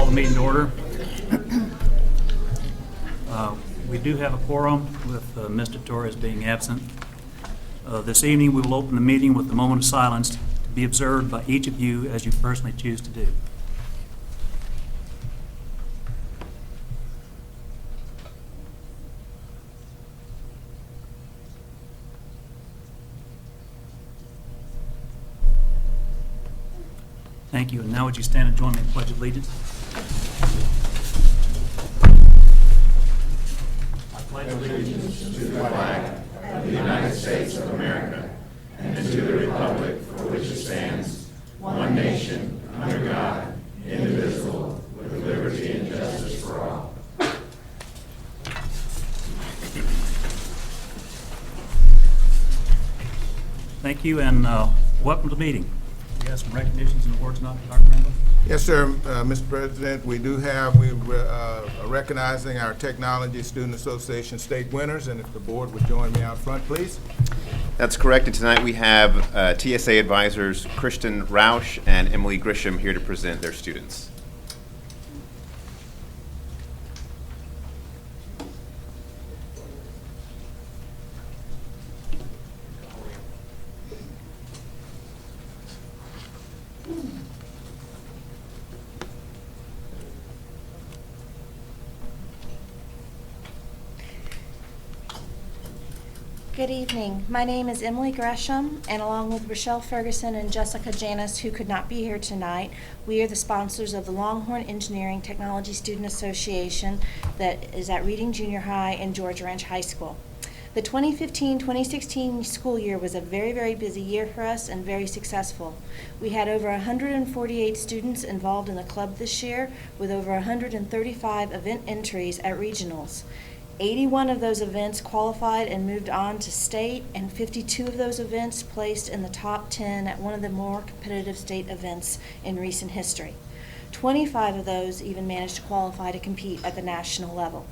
the meeting to order. We do have a quorum with Mr. Torres being absent. This evening, we will open the meeting with a moment of silence to be observed by each of you as you personally choose to do. Thank you. And now would you stand and join me in the Pledge of Allegiance? I pledge allegiance to the flag of the United States of America and to the republic for which it stands, one nation, under God, indivisible, with liberty and justice for all. Thank you, and welcome to the meeting. We have some recognitions and awards now, Dr. Randall. Yes, sir, Mr. President. We are recognizing our Technology Student Association state winners, and if the board would join me out front, please. That's correct, and tonight we have TSA advisors Kristen Rausch and Emily Grisham here to present their students. Good evening. My name is Emily Gresham, and along with Rochelle Ferguson and Jessica Janis, who could not be here tonight, we are the sponsors of the Longhorn Engineering Technology Student Association that is at Reading Junior High and George Ranch High School. The 2015-2016 school year was a very, very busy year for us and very successful. We had over 148 students involved in the club this year, with over 135 event entries at regionals. 81 of those events qualified and moved on to state, and 52 of those events placed in the top 10 at one of the more competitive state events in recent history. 25 of those even managed to qualify to compete at the national level.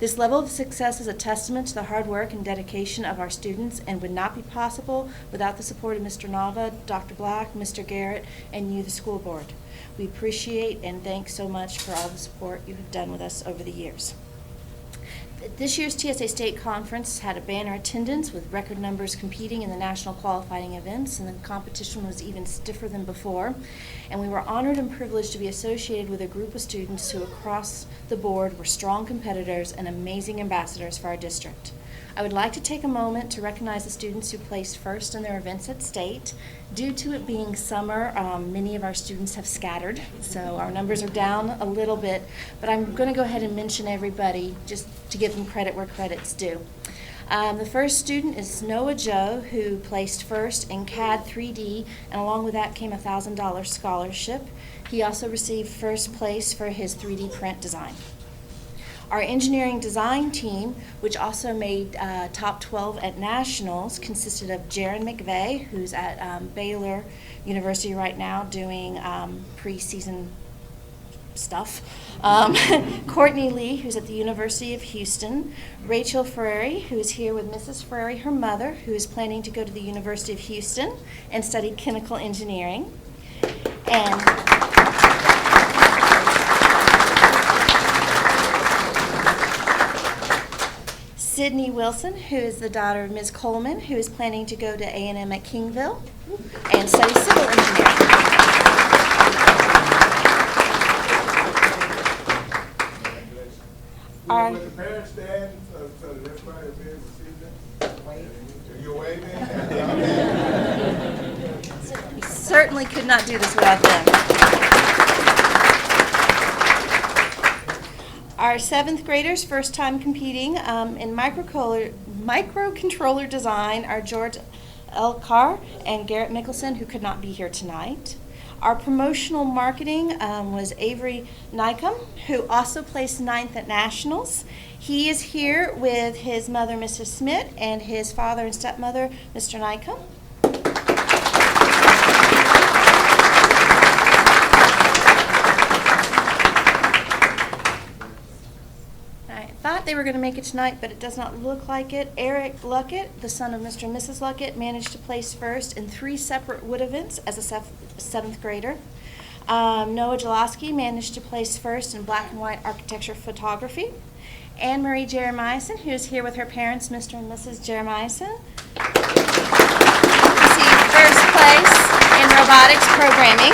This level of success is a testament to the hard work and dedication of our students and would not be possible without the support of Mr. Nava, Dr. Black, Mr. Garrett, and you, the school board. We appreciate and thank so much for all the support you have done with us over the years. This year's TSA State Conference had a banner attendance with record numbers competing in the national qualifying events, and the competition was even stiffer than before. And we were honored and privileged to be associated with a group of students who across the board were strong competitors and amazing ambassadors for our district. I would like to take a moment to recognize the students who placed first in their events at state. Due to it being summer, many of our students have scattered, so our numbers are down a little bit, but I'm going to go ahead and mention everybody just to give them credit where credit's due. The first student is Noah Joe, who placed first in CAD 3D, and along with that came a $1,000 scholarship. He also received first place for his 3D print design. Our engineering design team, which also made top 12 at nationals, consisted of Jaron McVeigh, who's at Baylor University right now doing preseason stuff. Courtney Lee, who's at the University of Houston. Rachel Ferrari, who is here with Mrs. Ferrari, her mother, who is planning to go to the University of Houston and study chemical engineering. And Sydney Wilson, who is the daughter of Ms. Coleman, who is planning to go to A&M at Kingville and study civil engineering. Would the parents stand so that everybody will be able to see them? You're waving? We certainly could not do this without them. Our 7th graders, first time competing in microcontroller design, are George Elkar and Garrett Mickelson, who could not be here tonight. Our promotional marketing was Avery Nycom, who also placed 9th at nationals. He is here with his mother, Mrs. Smith, and his father and stepmother, Mr. Nycom. Thought they were going to make it tonight, but it does not look like it. Eric Luckett, the son of Mr. and Mrs. Luckett, managed to place first in 3 separate wood events as a 7th grader. Noah Jaloski managed to place first in black and white architecture photography. Anne Marie Jeremiason, who is here with her parents, Mr. and Mrs. Jeremiason, received first place in robotics programming.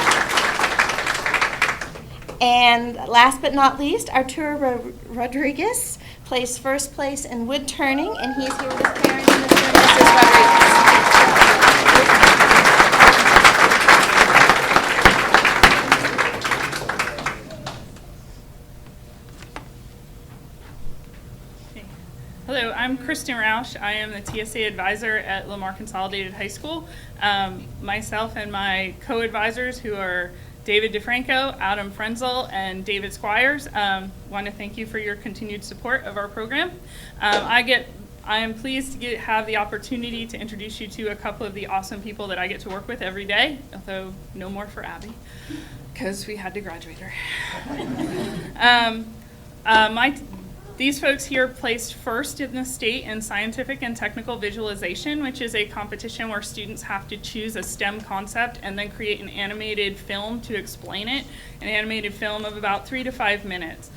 And last but not least, Arturo Rodriguez placed first place in wood turning, and he is here with his parents, Mr. and Mrs. Rodriguez. Hello, I'm Kristen Roush. I am the TSA advisor at Lamar Consolidated High School. Myself and my co-advisors, who are David DeFranco, Adam Frenzel, and David Squires, want to thank you for your continued support of our program. I am pleased to have the opportunity to introduce you to a couple of the awesome people that I get to work with every day, although no more for Abby, because we had to graduate her. These folks here placed first in the state in scientific and technical visualization, which is a competition where students have to choose a STEM concept and then create an animated film to explain it, an animated film of about 3 to 5 minutes.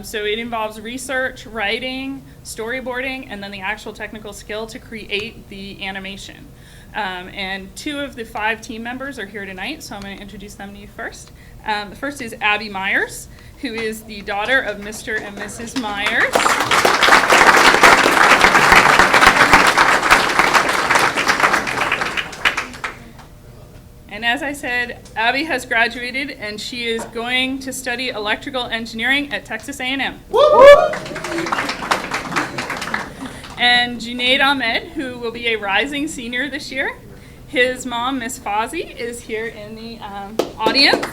So it involves research, writing, storyboarding, and then the actual technical skill to create the animation. And 2 of the 5 team members are here tonight, so I'm going to introduce them to you first. The first is Abby Myers, who is the daughter of Mr. and Mrs. Myers. And as I said, Abby has graduated, and she is going to study electrical engineering at Texas A&M. And Junaid Ahmed, who will be a rising senior this year. His mom, Miss Fozzie, is here in the audience.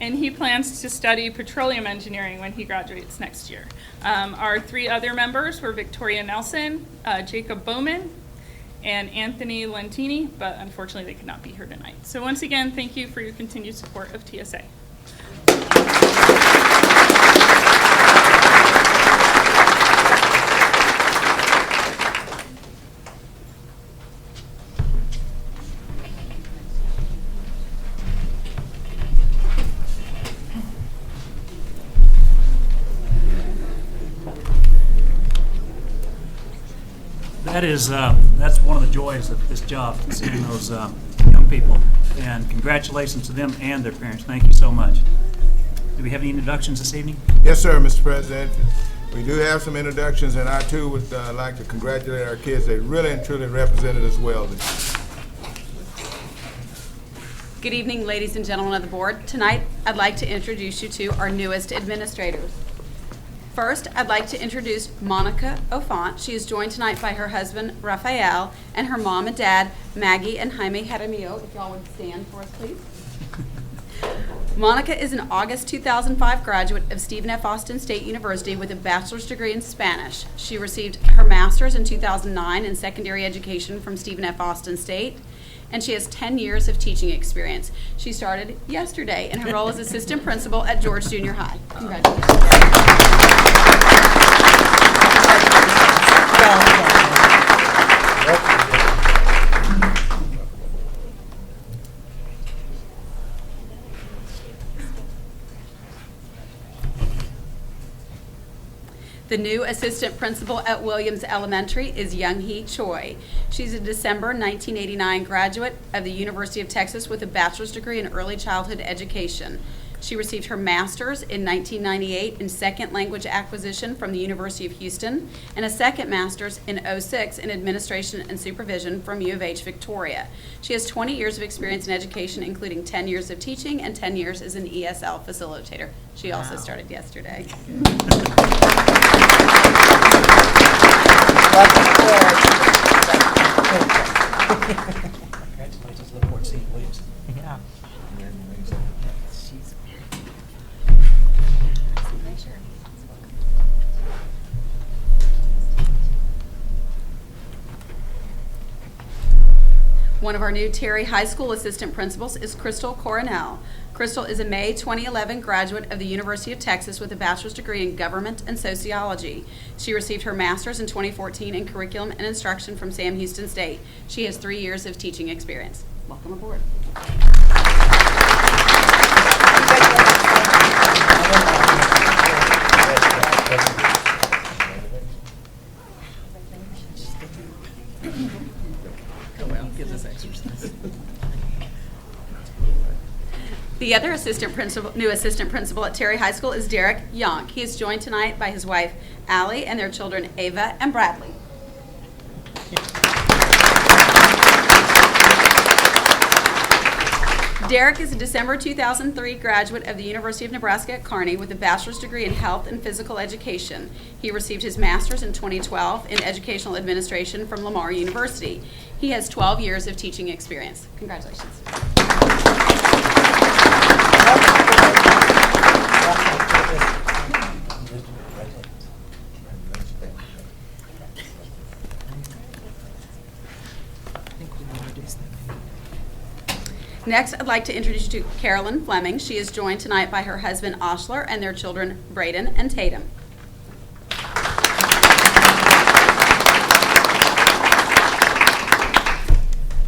And he plans to study petroleum engineering when he graduates next year. Our 3 other members were Victoria Nelson, Jacob Bowman, and Anthony Lentini, but unfortunately they could not be here tonight. So once again, thank you for your continued support of TSA. That's one of the joys of this job, seeing those young people. And congratulations to them and their parents. Thank you so much. Do we have any introductions this evening? Yes, sir, Mr. President. We do have some introductions, and I too would like to congratulate our kids. They really and truly represented us well. Good evening, ladies and gentlemen of the board. Tonight, I'd like to introduce you to our newest administrators. First, I'd like to introduce Monica Ofant. She is joined tonight by her husband, Rafael, and her mom and dad, Maggie and Jaime Jaramillo. If y'all would stand for us, please. Monica is an August 2005 graduate of Stephen F. Austin State University with a bachelor's degree in Spanish. She received her master's in 2009 in secondary education from Stephen F. Austin State, and she has 10 years of teaching experience. She started yesterday in her role as assistant principal at George Junior High. Congratulations. The new assistant principal at Williams Elementary is Young-hee Choi. She's a December 1989 graduate of the University of Texas with a bachelor's degree in early childhood education. She received her master's in 1998 in second language acquisition from the University of Houston and a second master's in 2006 in administration and supervision from U of H Victoria. She has 20 years of experience in education, including 10 years of teaching and 10 years as an ESL facilitator. She also started yesterday. Congratulations. Look forward to seeing Williams. Yeah. One of our new Terry High School assistant principals is Crystal Coronel. Crystal is a May 2011 graduate of the University of Texas with a bachelor's degree in government and sociology. She received her master's in 2014 in curriculum and instruction from Sam Houston State. She has 3 years of teaching experience. Welcome aboard. The other new assistant principal at Terry High School is Derek Yonk. He is joined tonight by his wife, Allie, and their children, Ava and Bradley. Derek is a December 2003 graduate of the University of Nebraska at Kearney with a bachelor's degree in health and physical education. He received his master's in 2012 in educational administration from Lamar University. He has 12 years of teaching experience. Congratulations. Next, I'd like to introduce you to Carolyn Fleming. She is joined tonight by her husband, Oshler, and their children, Braden and Tatum.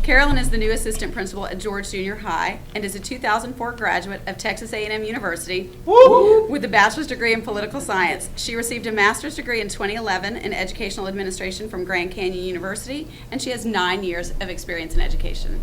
Carolyn is the new assistant principal at George Junior High and is a 2004 graduate of Texas A&M University with a bachelor's degree in political science. She received a master's degree in 2011 in educational administration from Grand Canyon University, and she has 9 years of experience in education.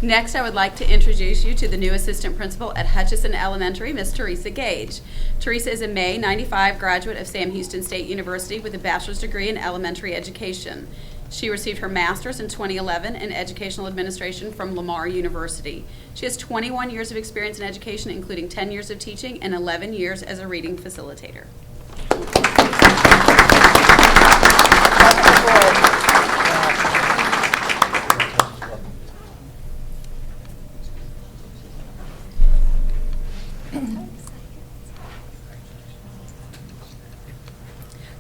Next, I would like to introduce you to the new assistant principal at Hutchinson Elementary, Miss Teresa Gage. Teresa is a May 95 graduate of Sam Houston State University with a bachelor's degree in elementary education. She received her master's in 2011 in educational administration from Lamar University. She has 21 years of experience in education, including 10 years of teaching and 11 years as a reading facilitator.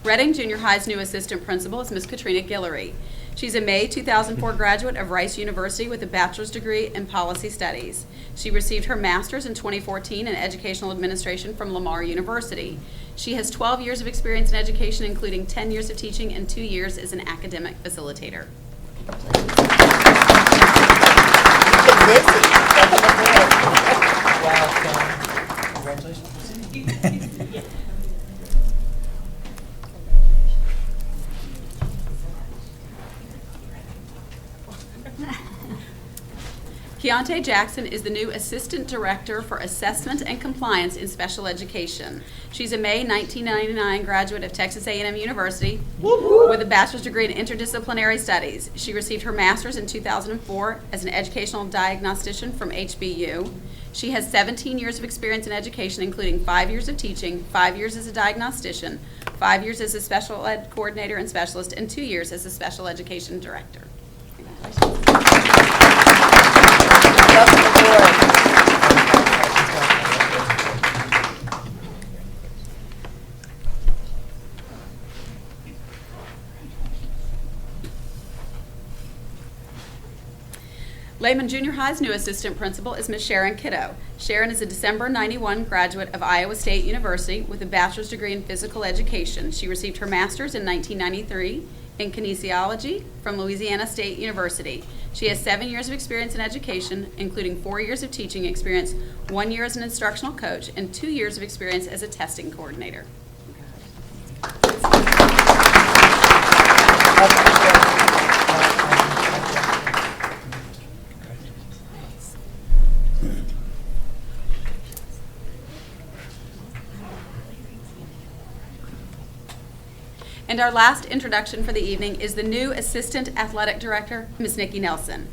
Reading Junior High's new assistant principal is Miss Katrina Guillory. She's a May 2004 graduate of Rice University with a bachelor's degree in policy studies. She received her master's in 2014 in educational administration from Lamar University. She has 12 years of experience in education, including 10 years of teaching and 2 years as an academic facilitator. Congratulations. Keontae Jackson is the new Assistant Director for Assessment and Compliance in Special Education. She's a May 1999 graduate of Texas A&M University with a bachelor's degree in interdisciplinary studies. She received her master's in 2004 as an educational diagnostician from HBU. She has 17 years of experience in education, including 5 years of teaching, 5 years as a diagnostician, 5 years as a special ed coordinator and specialist, and 2 years as a special education director. Lehman Junior High's new assistant principal is Ms. Sharon Kiddo. Sharon is a December 91 graduate of Iowa State University with a bachelor's degree in physical education. She received her master's in 1993 in kinesiology from Louisiana State University. She has 7 years of experience in education, including 4 years of teaching experience, 1 year as an instructional coach, and 2 years of experience as a testing coordinator. And our last introduction for the evening is the new Assistant Athletic Director, Ms. Nikki Nelson.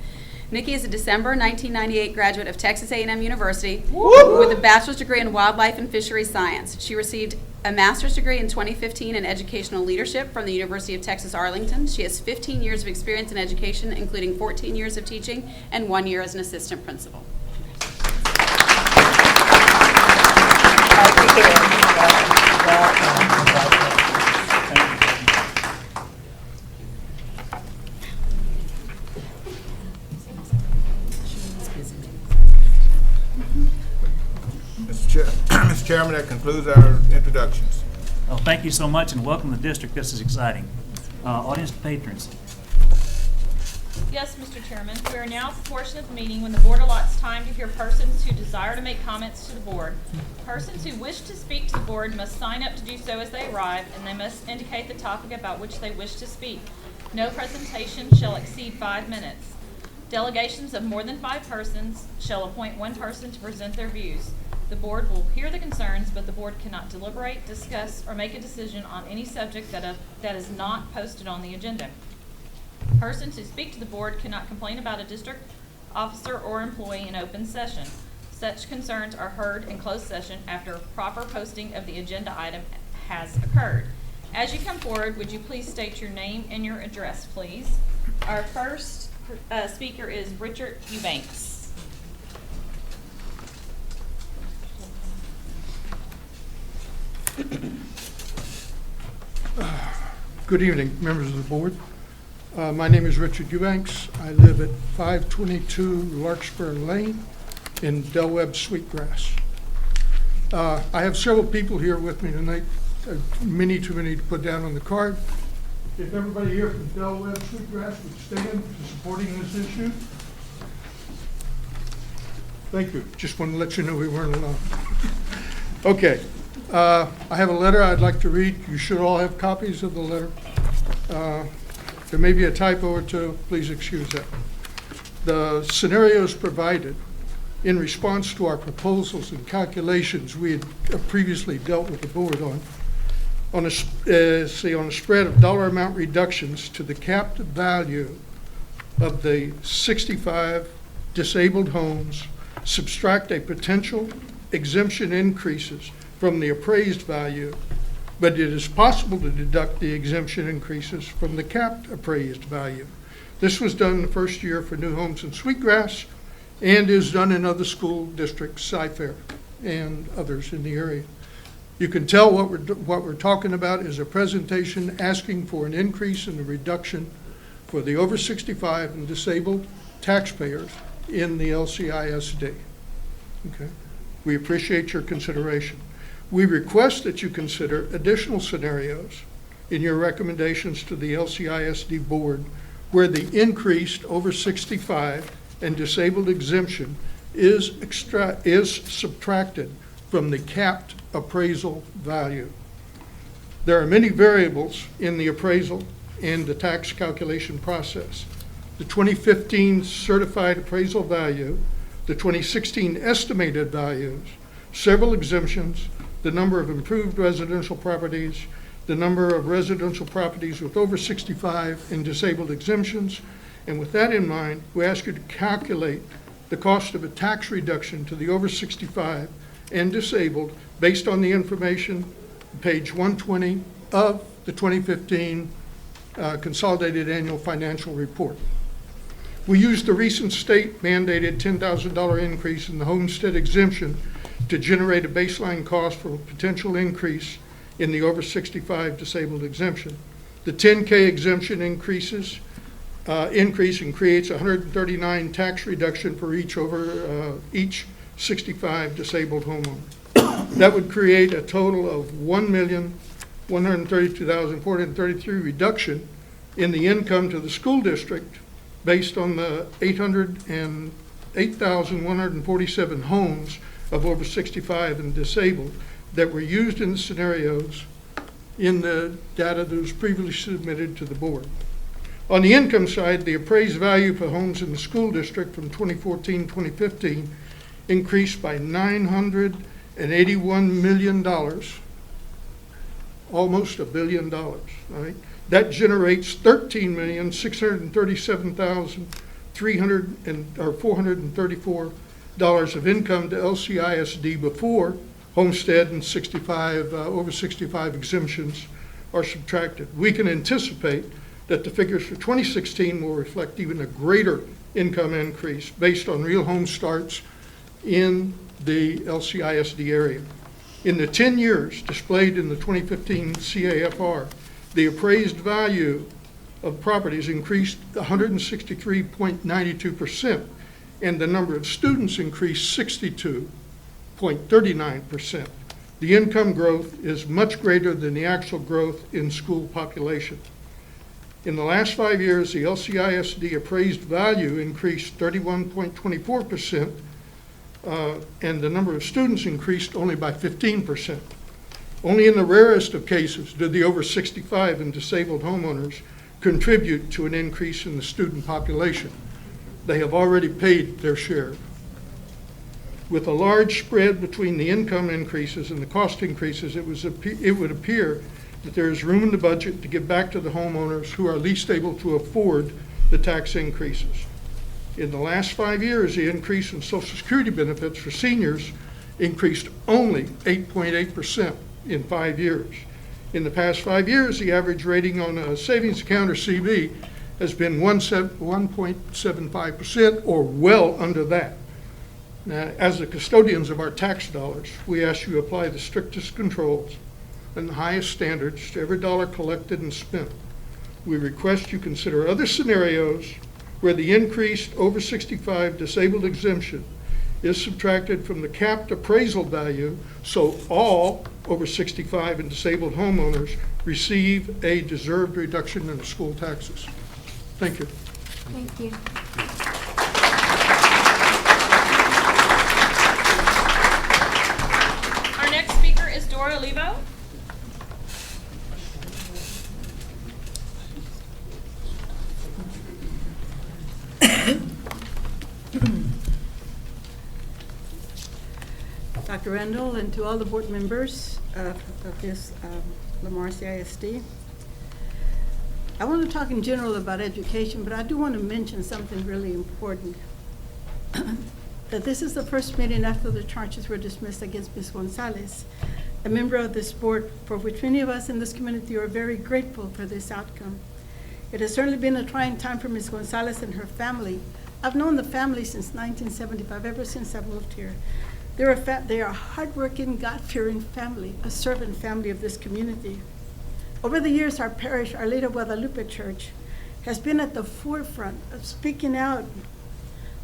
Nikki is a December 1998 graduate of Texas A&M University with a bachelor's degree in wildlife and fisheries science. She received a master's degree in 2015 in educational leadership from the University of Texas Arlington. She has 15 years of experience in education, including 14 years of teaching and 1 year as an assistant principal. Mr. Chairman, that concludes our introductions. Well, thank you so much and welcome to the district. This is exciting. Audience patrons. Yes, Mr. Chairman. We are now at the portion of the meeting when the board allots time to hear persons who desire to make comments to the board. Persons who wish to speak to the board must sign up to do so as they arrive, and they must indicate the topic about which they wish to speak. No presentation shall exceed 5 minutes. Delegations of more than 5 persons shall appoint 1 person to present their views. The board will hear the concerns, but the board cannot deliberate, discuss, or make a decision on any subject that is not posted on the agenda. Persons who speak to the board cannot complain about a district officer or employee in open session. Such concerns are heard in closed session after proper posting of the agenda item has occurred. As you come forward, would you please state your name and your address, please? Our first speaker is Richard Eubanks. Good evening, members of the board. My name is Richard Eubanks. I live at 522 Larkspur Lane in Del Webb Sweetgrass. I have several people here with me tonight, many too many to put down on the card. If everybody here from Del Webb Sweetgrass would stand for supporting this issue. Thank you. Just wanted to let you know we weren't alone. Okay. I have a letter I'd like to read. You should all have copies of the letter. There may be a typo or two. Please excuse that. The scenarios provided in response to our proposals and calculations we had previously dealt with the board on a spread of dollar amount reductions to the capped value of the 65 disabled homes, subtract a potential exemption increases from the appraised value, but it is possible to deduct the exemption increases from the capped appraised value. This was done the first year for new homes in Sweetgrass and is done in other school districts, Cy-Fair and others in the area. You can tell what we're talking about is a presentation asking for an increase in the reduction for the over 65 and disabled taxpayers in the LCISD. Okay. We appreciate your consideration. We request that you consider additional scenarios in your recommendations to the LCISD board where the increased over 65 and disabled exemption is subtracted from the capped appraisal value. There are many variables in the appraisal and the tax calculation process. The 2015 certified appraisal value, the 2016 estimated values, several exemptions, the number of improved residential properties, the number of residential properties with over 65 and disabled exemptions. And with that in mind, we ask you to calculate the cost of a tax reduction to the over 65 and disabled based on the information, page 120 of the 2015 Consolidated Annual Financial Report. We used the recent state mandated $10,000 increase in the homestead exemption to generate a baseline cost for a potential increase in the over 65 disabled exemption. The 10K exemption increase and creates 139 tax reduction for each 65 disabled homeowner. That would create a total of $1,132,433 reduction in the income to the school district based on the 8,147 homes of over 65 and disabled that were used in the scenarios in the data that was previously submitted to the board. On the income side, the appraised value for homes in the school district from 2014-2015 increased by $981 million, almost $1 billion, right? That generates $13,637,000 $434 of income to LCISD before homestead and over 65 exemptions are subtracted. We can anticipate that the figures for 2016 will reflect even a greater income increase based on real home starts in the LCISD area. In the 10 years displayed in the 2015 CAFR, the appraised value of properties increased 163.92%, and the number of students increased 62.39%. The income growth is much greater than the actual growth in school population. In the last 5 years, the LCISD appraised value increased 31.24%, and the number of students increased only by 15%. Only in the rarest of cases did the over 65 and disabled homeowners contribute to an increase in the student population. They have already paid their share. With a large spread between the income increases and the cost increases, it would appear that there is room in the budget to give back to the homeowners who are least able to afford the tax increases. In the last 5 years, the increase in Social Security benefits for seniors increased only 8.8% in 5 years. In the past 5 years, the average rating on a savings account, or CB, has been 1.75%, or well under that. Now, as the custodians of our tax dollars, we ask you to apply the strictest controls and the highest standards to every dollar collected and spent. We request you consider other scenarios where the increased over 65 disabled exemption is subtracted from the capped appraisal value, so all over 65 and disabled homeowners receive a deserved reduction in the school taxes. Thank you. Thank you. Our next speaker is Dora Olivo. Dr. Rendell, and to all the board members of this Lamar CISD. I want to talk in general about education, but I do want to mention something really important. That this is the first meeting after the charges were dismissed against Ms. Gonzalez, a member of this board for which many of us in this community are very grateful for this outcome. It has certainly been a trying time for Ms. Gonzalez and her family. I've known the family since 1975, ever since I moved here. They are a hardworking, God-fearing family, a servant family of this community. Over the years, our parish, Our Lady of Guadalupe Church, has been at the forefront of speaking out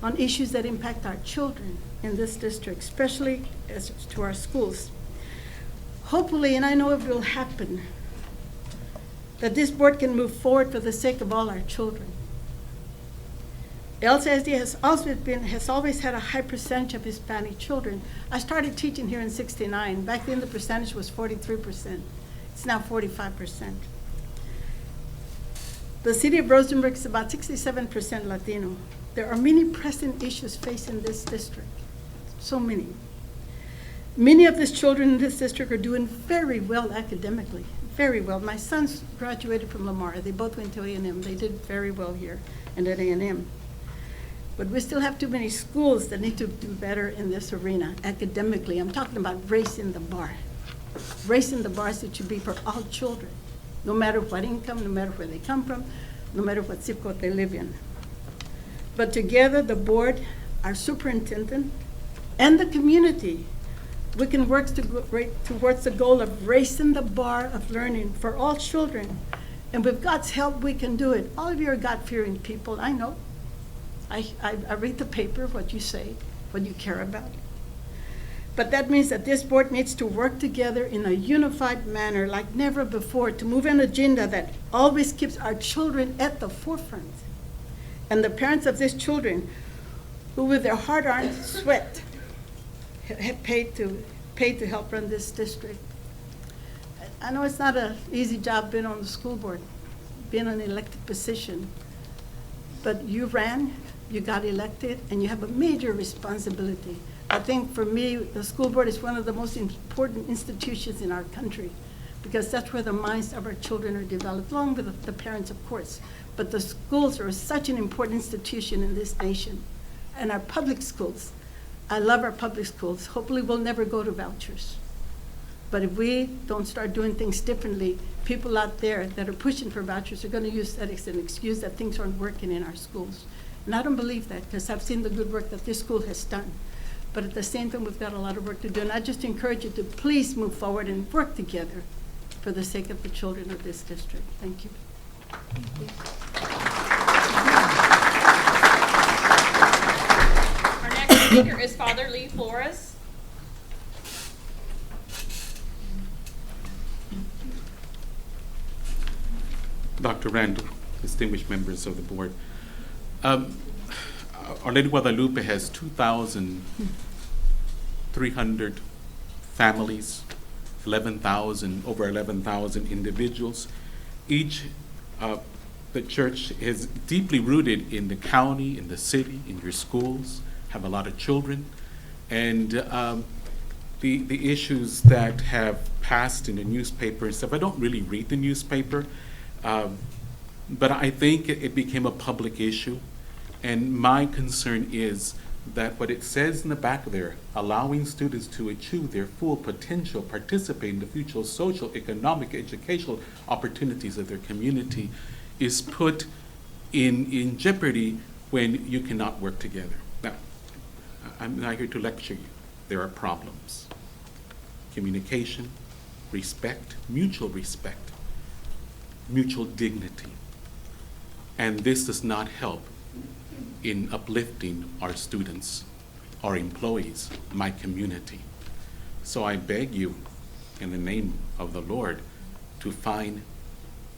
on issues that impact our children in this district, especially as to our schools. Hopefully, and I know it will happen, that this board can move forward for the sake of all our children. LCISD has always had a high percentage of Hispanic children. I started teaching here in '69. Back then, the percentage was 43%. It's now 45%. The city of Rosenberg is about 67% Latino. There are many pressing issues facing this district, so many. Many of these children in this district are doing very well academically, very well. My sons graduated from Lamar. They both went to A&M. They did very well here and at A&M. But we still have too many schools that need to do better in this arena academically. I'm talking about raising the bar. Raising the bars that should be for all children, no matter what income, no matter where they come from, no matter what zip code they live in. But together, the board, our superintendent, and the community, we can work towards the goal of raising the bar of learning for all children. And with God's help, we can do it. All of you are God-fearing people, I know. I read the paper, what you say, what you care about. But that means that this board needs to work together in a unified manner like never before to move an agenda that always keeps our children at the forefront. And the parents of these children, who with their hard-earned sweat have paid to help run this district. I know it's not an easy job being on the school board, being an elected position, but you ran, you got elected, and you have a major responsibility. I think for me, the school board is one of the most important institutions in our country. because that's where the minds of our children are developed, along with the parents, of course. But the schools are such an important institution in this nation, and our public schools. I love our public schools. Hopefully, we'll never go to vouchers. But if we don't start doing things differently, people out there that are pushing for vouchers are going to use that as an excuse that things aren't working in our schools. And I don't believe that, because I've seen the good work that this school has done. But at the same time, we've got a lot of work to do. And I just encourage you to please move forward and work together for the sake of the children of this district. Thank you. Our next speaker is Father Lee Flores. Dr. Randall, distinguished members of the board. Our Lady Guadalupe has 2,300 families, over 11,000 individuals. Each, the church is deeply rooted in the county, in the city, in your schools, have a lot of children. And the issues that have passed in the newspaper and stuff, I don't really read the newspaper, but I think it became a public issue. And my concern is that what it says in the back there, allowing students to achieve their full potential, participate in the future social, economic, educational opportunities of their community, is put in jeopardy when you cannot work together. Now, I'm not here to lecture you. There are problems. Communication, respect, mutual dignity. And this does not help in uplifting our students, our employees, my community. So I beg you, in the name of the Lord, to find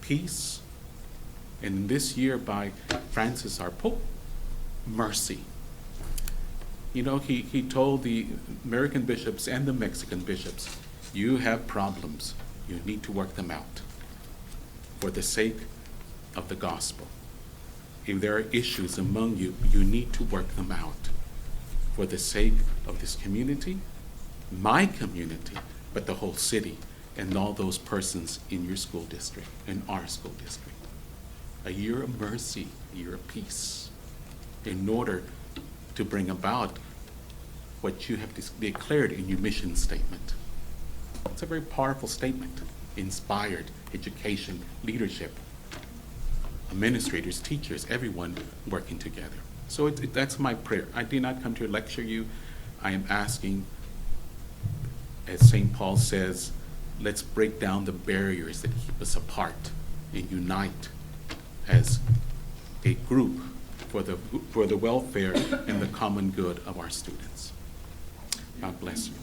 peace. And this year by Francis, our Pope, mercy. You know, he told the American bishops and the Mexican bishops, you have problems, you need to work them out for the sake of the gospel. If there are issues among you, you need to work them out for the sake of this community, my community, but the whole city and all those persons in your school district, in our school district. A year of mercy, a year of peace, in order to bring about what you have declared in your mission statement. It's a very powerful statement. Inspired, education, leadership, administrators, teachers, everyone working together. So that's my prayer. I did not come to lecture you. I am asking, as St. Paul says, let's break down the barriers that keep us apart and unite as a group for the welfare and the common good of our students. God bless you.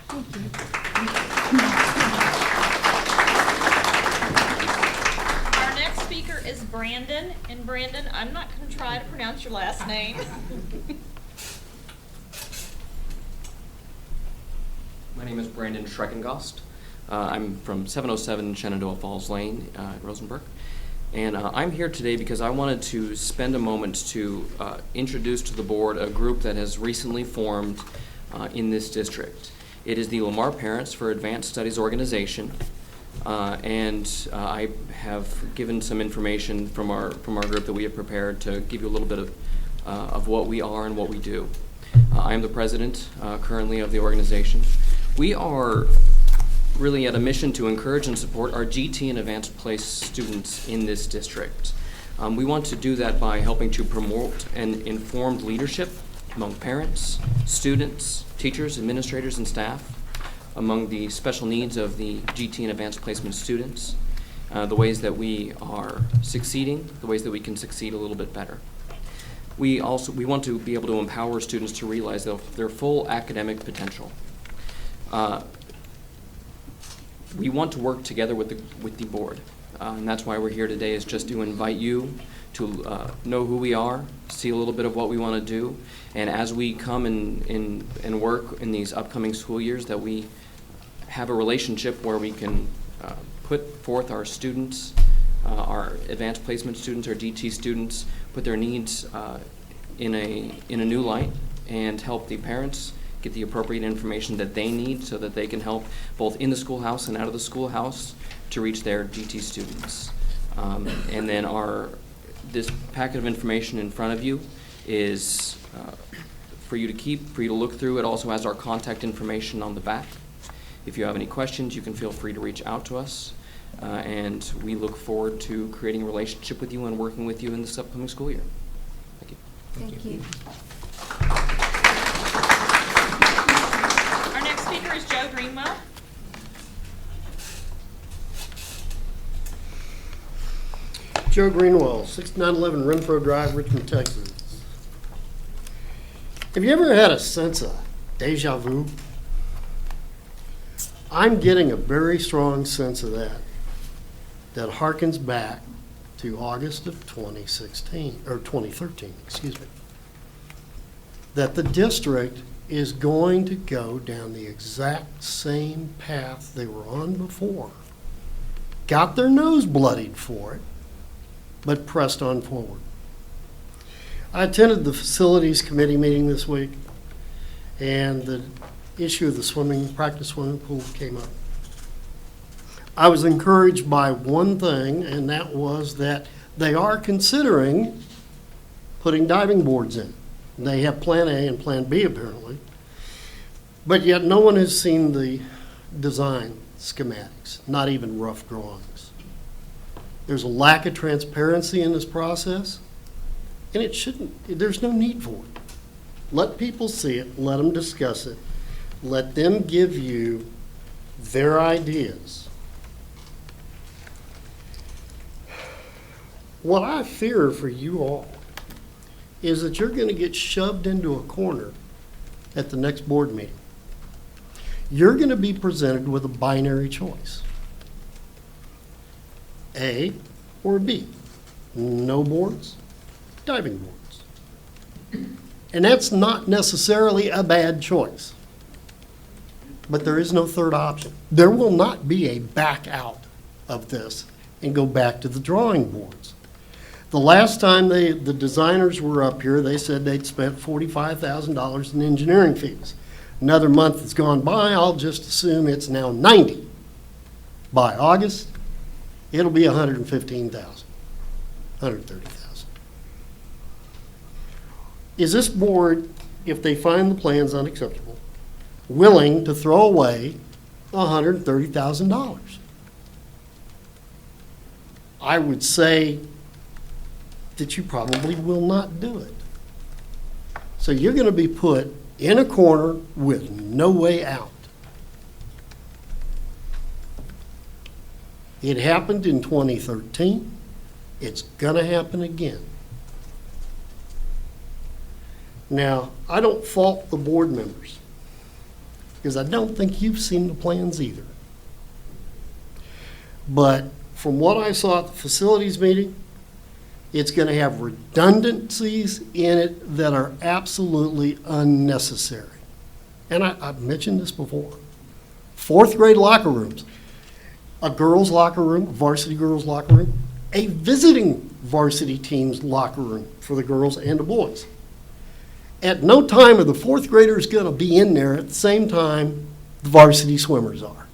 Thank you. Our next speaker is Brandon. And Brandon, I'm not going to try to pronounce your last name. My name is Brandon Schreckengost. I'm from 707 Shenandoah Falls Lane, Rosenberg. And I'm here today because I wanted to spend a moment to introduce to the board a group that has recently formed in this district. It is the Lamar Parents for Advanced Studies organization, and I have given some information from our group that we have prepared to give you a little bit of what we are and what we do. I am the president currently of the organization. We are really at a mission to encourage and support our GT and advanced place students in this district. We want to do that by helping to promote an informed leadership among parents, students, teachers, administrators, and staff, among the special needs of the GT and advanced placement students, the ways that we are succeeding, the ways that we can succeed a little bit better. We want to be able to empower students to realize their full academic potential. We want to work together with the board, and that's why we're here today, is just to invite you to know who we are, see a little bit of what we want to do, and as we come and work in these upcoming school years, that we have a relationship where we can put forth our students, our advanced placement students, our DT students, put their needs in a new light, and help the parents get the appropriate information that they need so that they can help both in the schoolhouse and out of the schoolhouse to reach their GT students. And then this packet of information in front of you is for you to keep, for you to look through. It also has our contact information on the back. If you have any questions, you can feel free to reach out to us. And we look forward to creating a relationship with you and working with you in this upcoming school year. Thank you. Thank you. Our next speaker is Joe Greenwell. Joe Greenwell, 6911 Renfro Drive, Richmond, Texas. Have you ever had a sense of deja vu? I'm getting a very strong sense of that harkens back to August of 2016, or 2013, excuse me. That the district is going to go down the exact same path they were on before. Got their nose bloodied for it, but pressed on forward. I attended the facilities committee meeting this week, and the issue of the practice swimming pool came up. I was encouraged by one thing, and that was that they are considering putting diving boards in. They have Plan A and Plan B apparently, but yet no one has seen the design schematics, not even rough drawings. There's a lack of transparency in this process, and there's no need for it. Let people see it, let them discuss it, let them give you their ideas. What I fear for you all is that you're going to get shoved into a corner at the next board meeting. You're going to be presented with a binary choice. A or B. No boards, diving boards. And that's not necessarily a bad choice. But there is no third option. There will not be a back out of this and go back to the drawing boards. The last time the designers were up here, they said they'd spent $45,000 in engineering fees. Another month has gone by, I'll just assume it's now 90. By August, it'll be 115,000, 130,000. Is this board, if they find the plans unacceptable, willing to throw away $130,000? I would say that you probably will not do it. So you're going to be put in a corner with no way out. It happened in 2013. It's going to happen again. Now, I don't fault the board members, because I don't think you've seen the plans either. But from what I saw at the facilities meeting, it's going to have redundancies in it that are absolutely unnecessary. And I've mentioned this before. Fourth grade locker rooms, a girls' locker room, a varsity girls' locker room, a visiting varsity team's locker room for the girls and the boys. At no time are the fourth graders going to be in there at the same time the varsity swimmers are.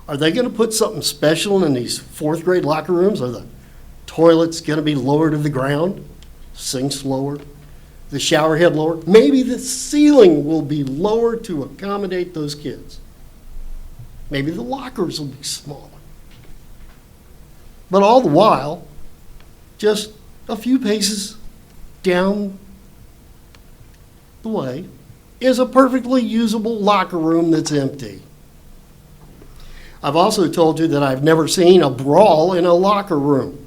Are they going to put something special in these fourth grade locker rooms? Are the toilets going to be lower to the ground, sinks lower, the shower head lower? Maybe the ceiling will be lower to accommodate those kids. Maybe the lockers will be smaller. But all the while, just a few paces down the way is a perfectly usable locker room that's empty. I've also told you that I've never seen a brawl in a locker room.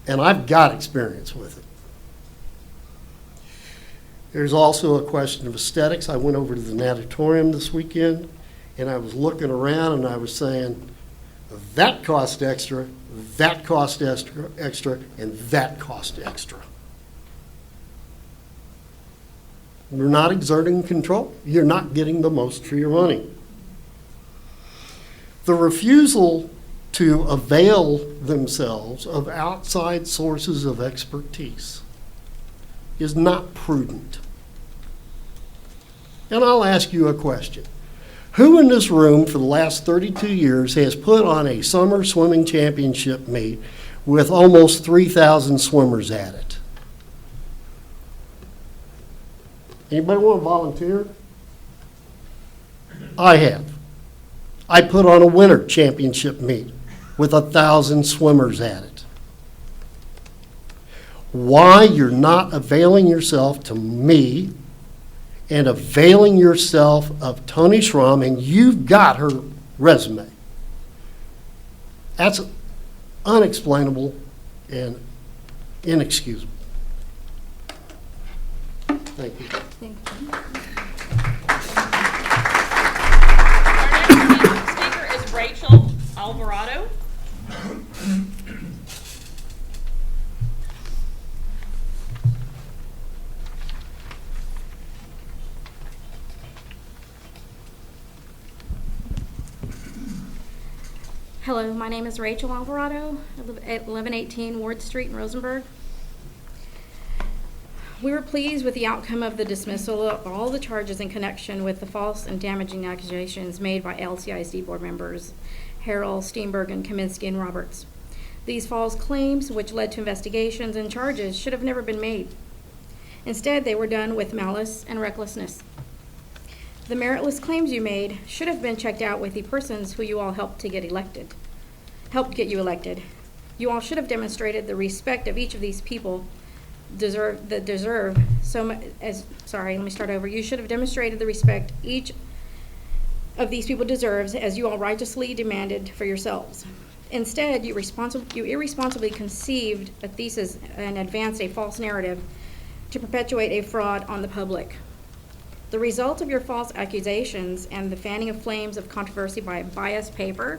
And I've got experience with it. There's also a question of aesthetics. I went over to the natatorium this weekend, and I was looking around, and I was saying, that cost extra, that cost extra, and that cost extra. You're not exerting control. You're not getting the most for your money. The refusal to avail themselves of outside sources of expertise is not prudent. And I'll ask you a question. Who in this room for the last 32 years has put on a summer swimming championship meet with almost 3,000 swimmers at it? Anybody want to volunteer? I have. I put on a winter championship meet with 1,000 swimmers at it. Why you're not availing yourself to me and availing yourself of Tony Schramm, and you've got her resume. That's unexplainable and inexcusable. Thank you. Our next speaker is Rachel Alvarado. Hello, my name is Rachel Alvarado. I live at 1118 Ward Street in Rosenberg. We were pleased with the outcome of the dismissal of all the charges in connection with the false and damaging accusations made by LCISD board members Harrell, Steenberg, and Kaminsky and Roberts. These false claims, which led to investigations and charges, should have never been made. Instead, they were done with malice and recklessness. The meritless claims you made should have been checked out with the persons who you all helped get you elected. You all should have demonstrated the respect of each of these people deserve so much You should have demonstrated the respect each of these people deserves as you all righteously demanded for yourselves. Instead, you irresponsibly conceived a thesis and advanced a false narrative to perpetuate a fraud on the public. The result of your false accusations and the fanning of flames of controversy by a biased paper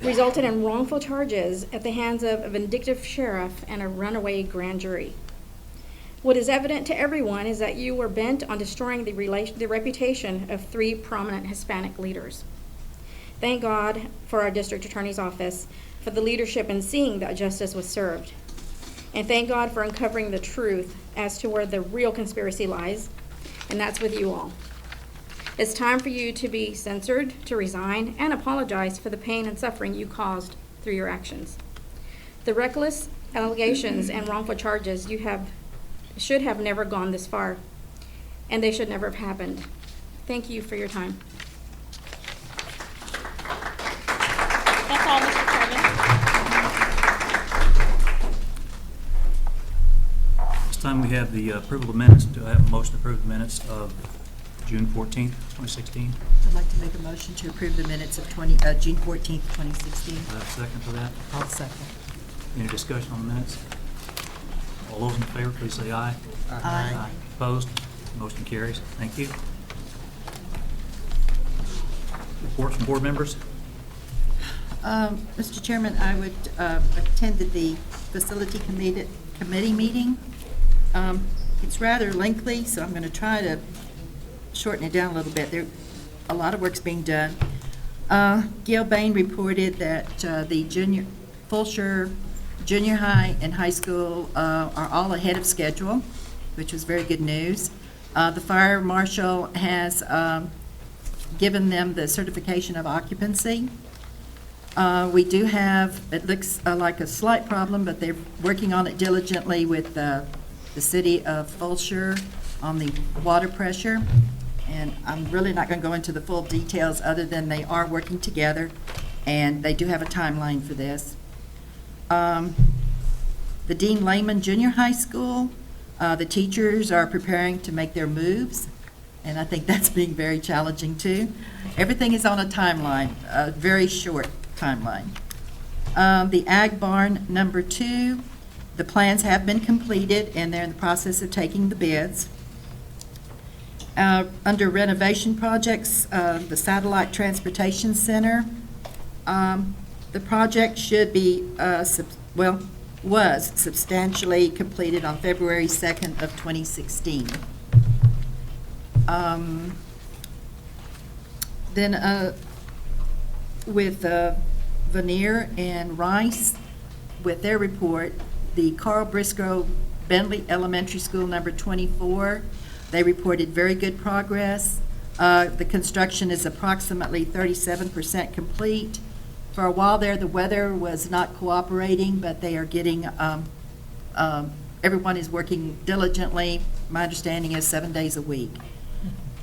resulted in wrongful charges at the hands of a vindictive sheriff and a runaway grand jury. What is evident to everyone is that you were bent on destroying the reputation of 3 prominent Hispanic leaders. Thank God for our district attorney's office for the leadership in seeing that justice was served. And thank God for uncovering the truth as to where the real conspiracy lies, and that's with you all. It's time for you to be censored, to resign, and apologize for the pain and suffering you caused through your actions. The reckless allegations and wrongful charges should have never gone this far, and they should never have happened. Thank you for your time. That's all, Mr. Chairman. This time we have the approval of minutes. Do I have a motion to approve the minutes of June 14th, 2016? I'd like to make a motion to approve the minutes of June 14th, 2016. Do I have a second for that? I'll second. Any discussion on the minutes? All those in favor, please say aye. Aye. Opposed? Motion carries. Thank you. Reports from board members? Mr. Chairman, I would attended the facility committee meeting. It's rather lengthy, so I'm going to try to shorten it down a little bit. A lot of work's being done. Gail Bain reported that the Fulshire Junior High and High School are all ahead of schedule, which was very good news. The fire marshal has given them the certification of occupancy. We do have, it looks like a slight problem, but they're working on it diligently with the city of Fulshire on the water pressure. And I'm really not going to go into the full details other than they are working together, and they do have a timeline for this. The Dean Lehman Junior High School, the teachers are preparing to make their moves, and I think that's being very challenging too. Everything is on a timeline, a very short timeline. The Ag Barn number 2, the plans have been completed and they're in the process of taking the bids. Under renovation projects, the Satellite Transportation Center, the project should be, was substantially completed on February 2nd of 2016. Then with Vanier and Rice, with their report, the Carl Briscoe Bentley Elementary School number 24 They reported very good progress. The construction is approximately 37% complete. For a while there, the weather was not cooperating, but they are getting, everyone is working diligently. My understanding is 7 days a week.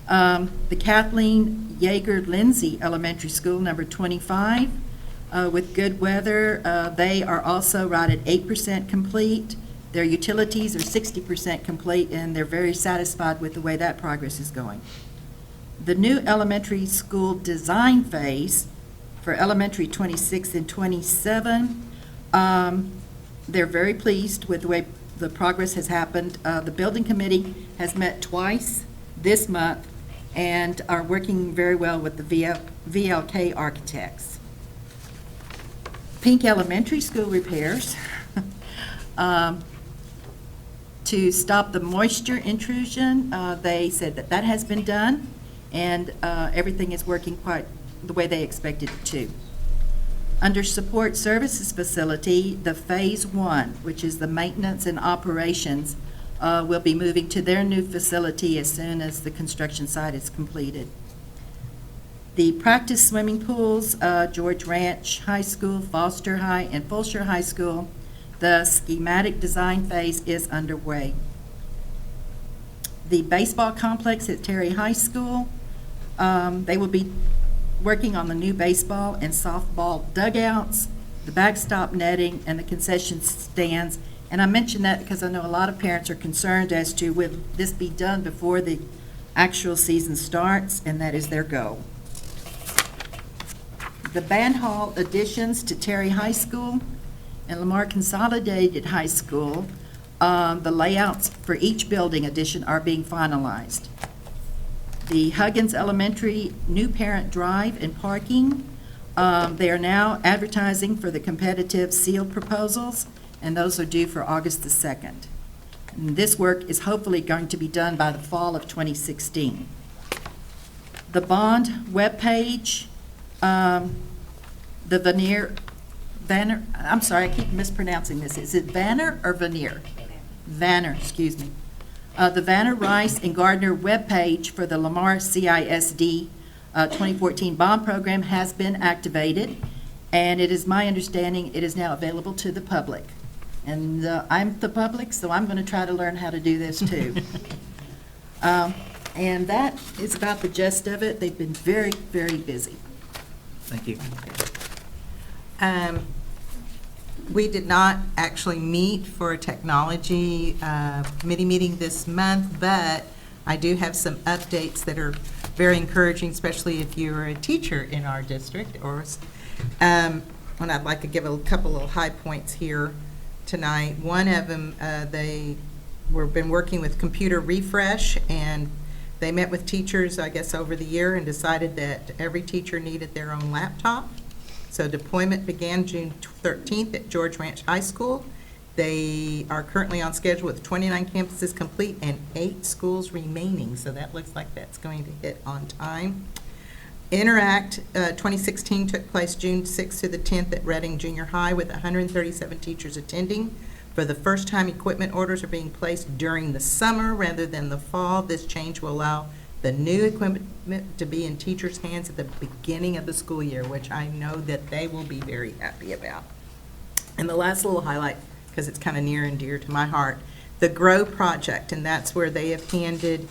The Kathleen Yeager Lindsay Elementary School, number 25, with good weather, they are also right at 8% complete. Their utilities are 60% complete, and they're very satisfied with the way that progress is going. The new elementary school design phase for elementary 26 and 27, they're very pleased with the way the progress has happened. The building committee has met twice this month and are working very well with the VLK architects. Pink Elementary School repairs to stop the moisture intrusion. They said that that has been done, and everything is working quite the way they expected it to. Under support services facility, the phase 1, which is the maintenance and operations, will be moving to their new facility as soon as the construction site is completed. The practice swimming pools, George Ranch High School, Foster High, and Fulshire High School, the schematic design phase is underway. The baseball complex at Terry High School, they will be working on the new baseball and softball dugouts, the backstop netting, and the concession stands. And I mention that because I know a lot of parents are concerned as to will this be done before the actual season starts, and that is their goal. The band hall additions to Terry High School and Lamar Consolidated High School, the layouts for each building addition are being finalized. The Huggins Elementary new parent drive and parking, they are now advertising for the competitive sealed proposals, and those are due for August the 2nd. And this work is hopefully going to be done by the fall of 2016. The Bond webpage, the Vanner, I'm sorry, I keep mispronouncing this. Is it Vanner or Veneer? Vanner, excuse me. The Vanner, Rice, and Gardner webpage for the Lamar CISD 2014 bond program has been activated, and it is my understanding it is now available to the public. And I'm the public, so I'm going to try to learn how to do this too. And that is about the gist of it. They've been very, very busy. Thank you. We did not actually meet for a technology committee meeting this month, but I do have some updates that are very encouraging, especially if you're a teacher in our district. And I'd like to give a couple of high points here tonight. One of them, we've been working with Computer Refresh, and they met with teachers, I guess, over the year and decided that every teacher needed their own laptop. So deployment began June 13th at George Ranch High School. They are currently on schedule with 29 campuses complete and 8 schools remaining, so that looks like that's going to hit on time. Interact 2016 took place June 6th to the 10th at Reading Junior High with 137 teachers attending. For the first time, equipment orders are being placed during the summer rather than the fall. This change will allow the new equipment to be in teachers' hands at the beginning of the school year, which I know that they will be very happy about. And the last little highlight, because it's kind of near and dear to my heart, the GROW project, and that's where they have handed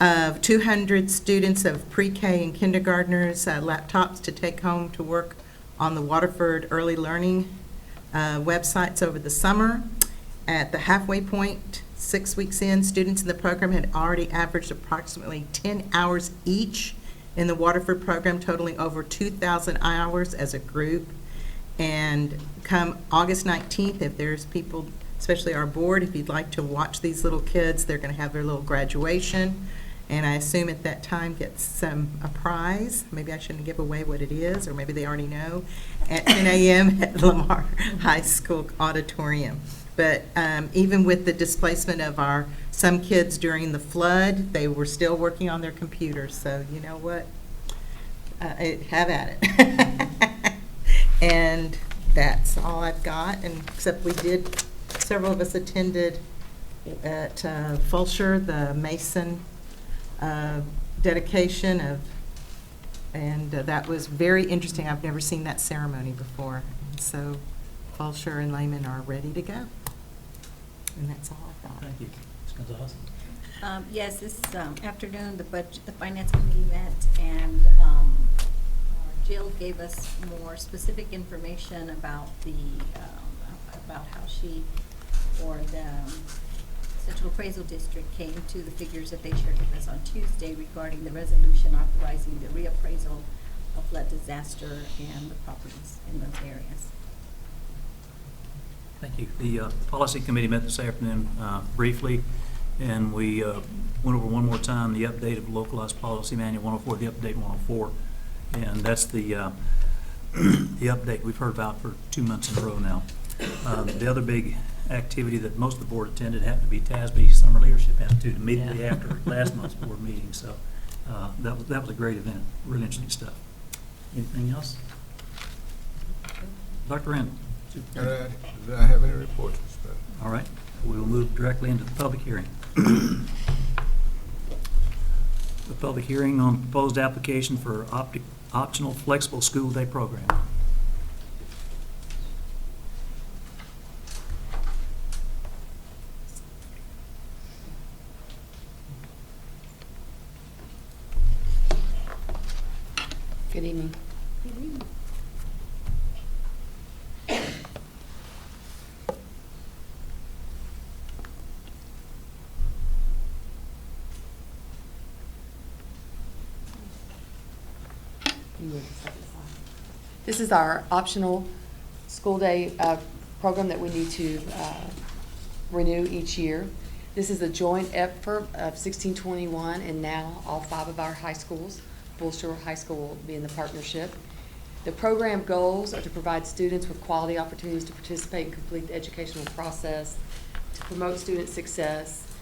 200 students of pre-K and kindergartners laptops to take home to work on the Waterford Early Learning websites over the summer. At the halfway point, 6 weeks in, students in the program had already averaged approximately 10 hours each in the Waterford program, totaling over 2,000 hours as a group. And come August 19th, if there's people, especially our board, if you'd like to watch these little kids, they're going to have their little graduation. And I assume at that time gets a prize. Maybe I shouldn't give away what it is, or maybe they already know, at 10 a.m. at Lamar High School auditorium. But even with the displacement of some kids during the flood, they were still working on their computers. So you know what? Have at it. And that's all I've got. And except several of us attended at Fulshear, the Mason dedication of, and that was very interesting. I've never seen that ceremony before. And so Fulshear and Lehman are ready to go. And that's all I've got. Thank you. Ms. Gonzalez? Yes, this afternoon, the Finance Committee met, and Jill gave us more specific information about about how she, or the Central Appraisal District, came to the figures that they shared with us on Tuesday regarding the resolution authorizing the reappraisal of flood disaster and the properties in those areas. Thank you. The Policy Committee met this afternoon briefly, and we went over one more time the update of Localized Policy Manual 104, the update 104, and that's the the update we've heard about for 2 months in a row now. The other big activity that most of the board attended happened to be TASB Summer Leadership Institute immediately after last month's board meeting, so that was a great event, really interesting stuff. Anything else? Dr. Randall? Do I have any reports, Mr. President? All right, we will move directly into the public hearing. The public hearing on proposed application for optional flexible school day program. Good evening. This is our optional school day program that we need to renew each year. This is a joint effort of 1621 and now all 5 of our high schools. Fulshear High School will be in the partnership. The program goals are to provide students with quality opportunities to participate and complete the educational process, to promote student success,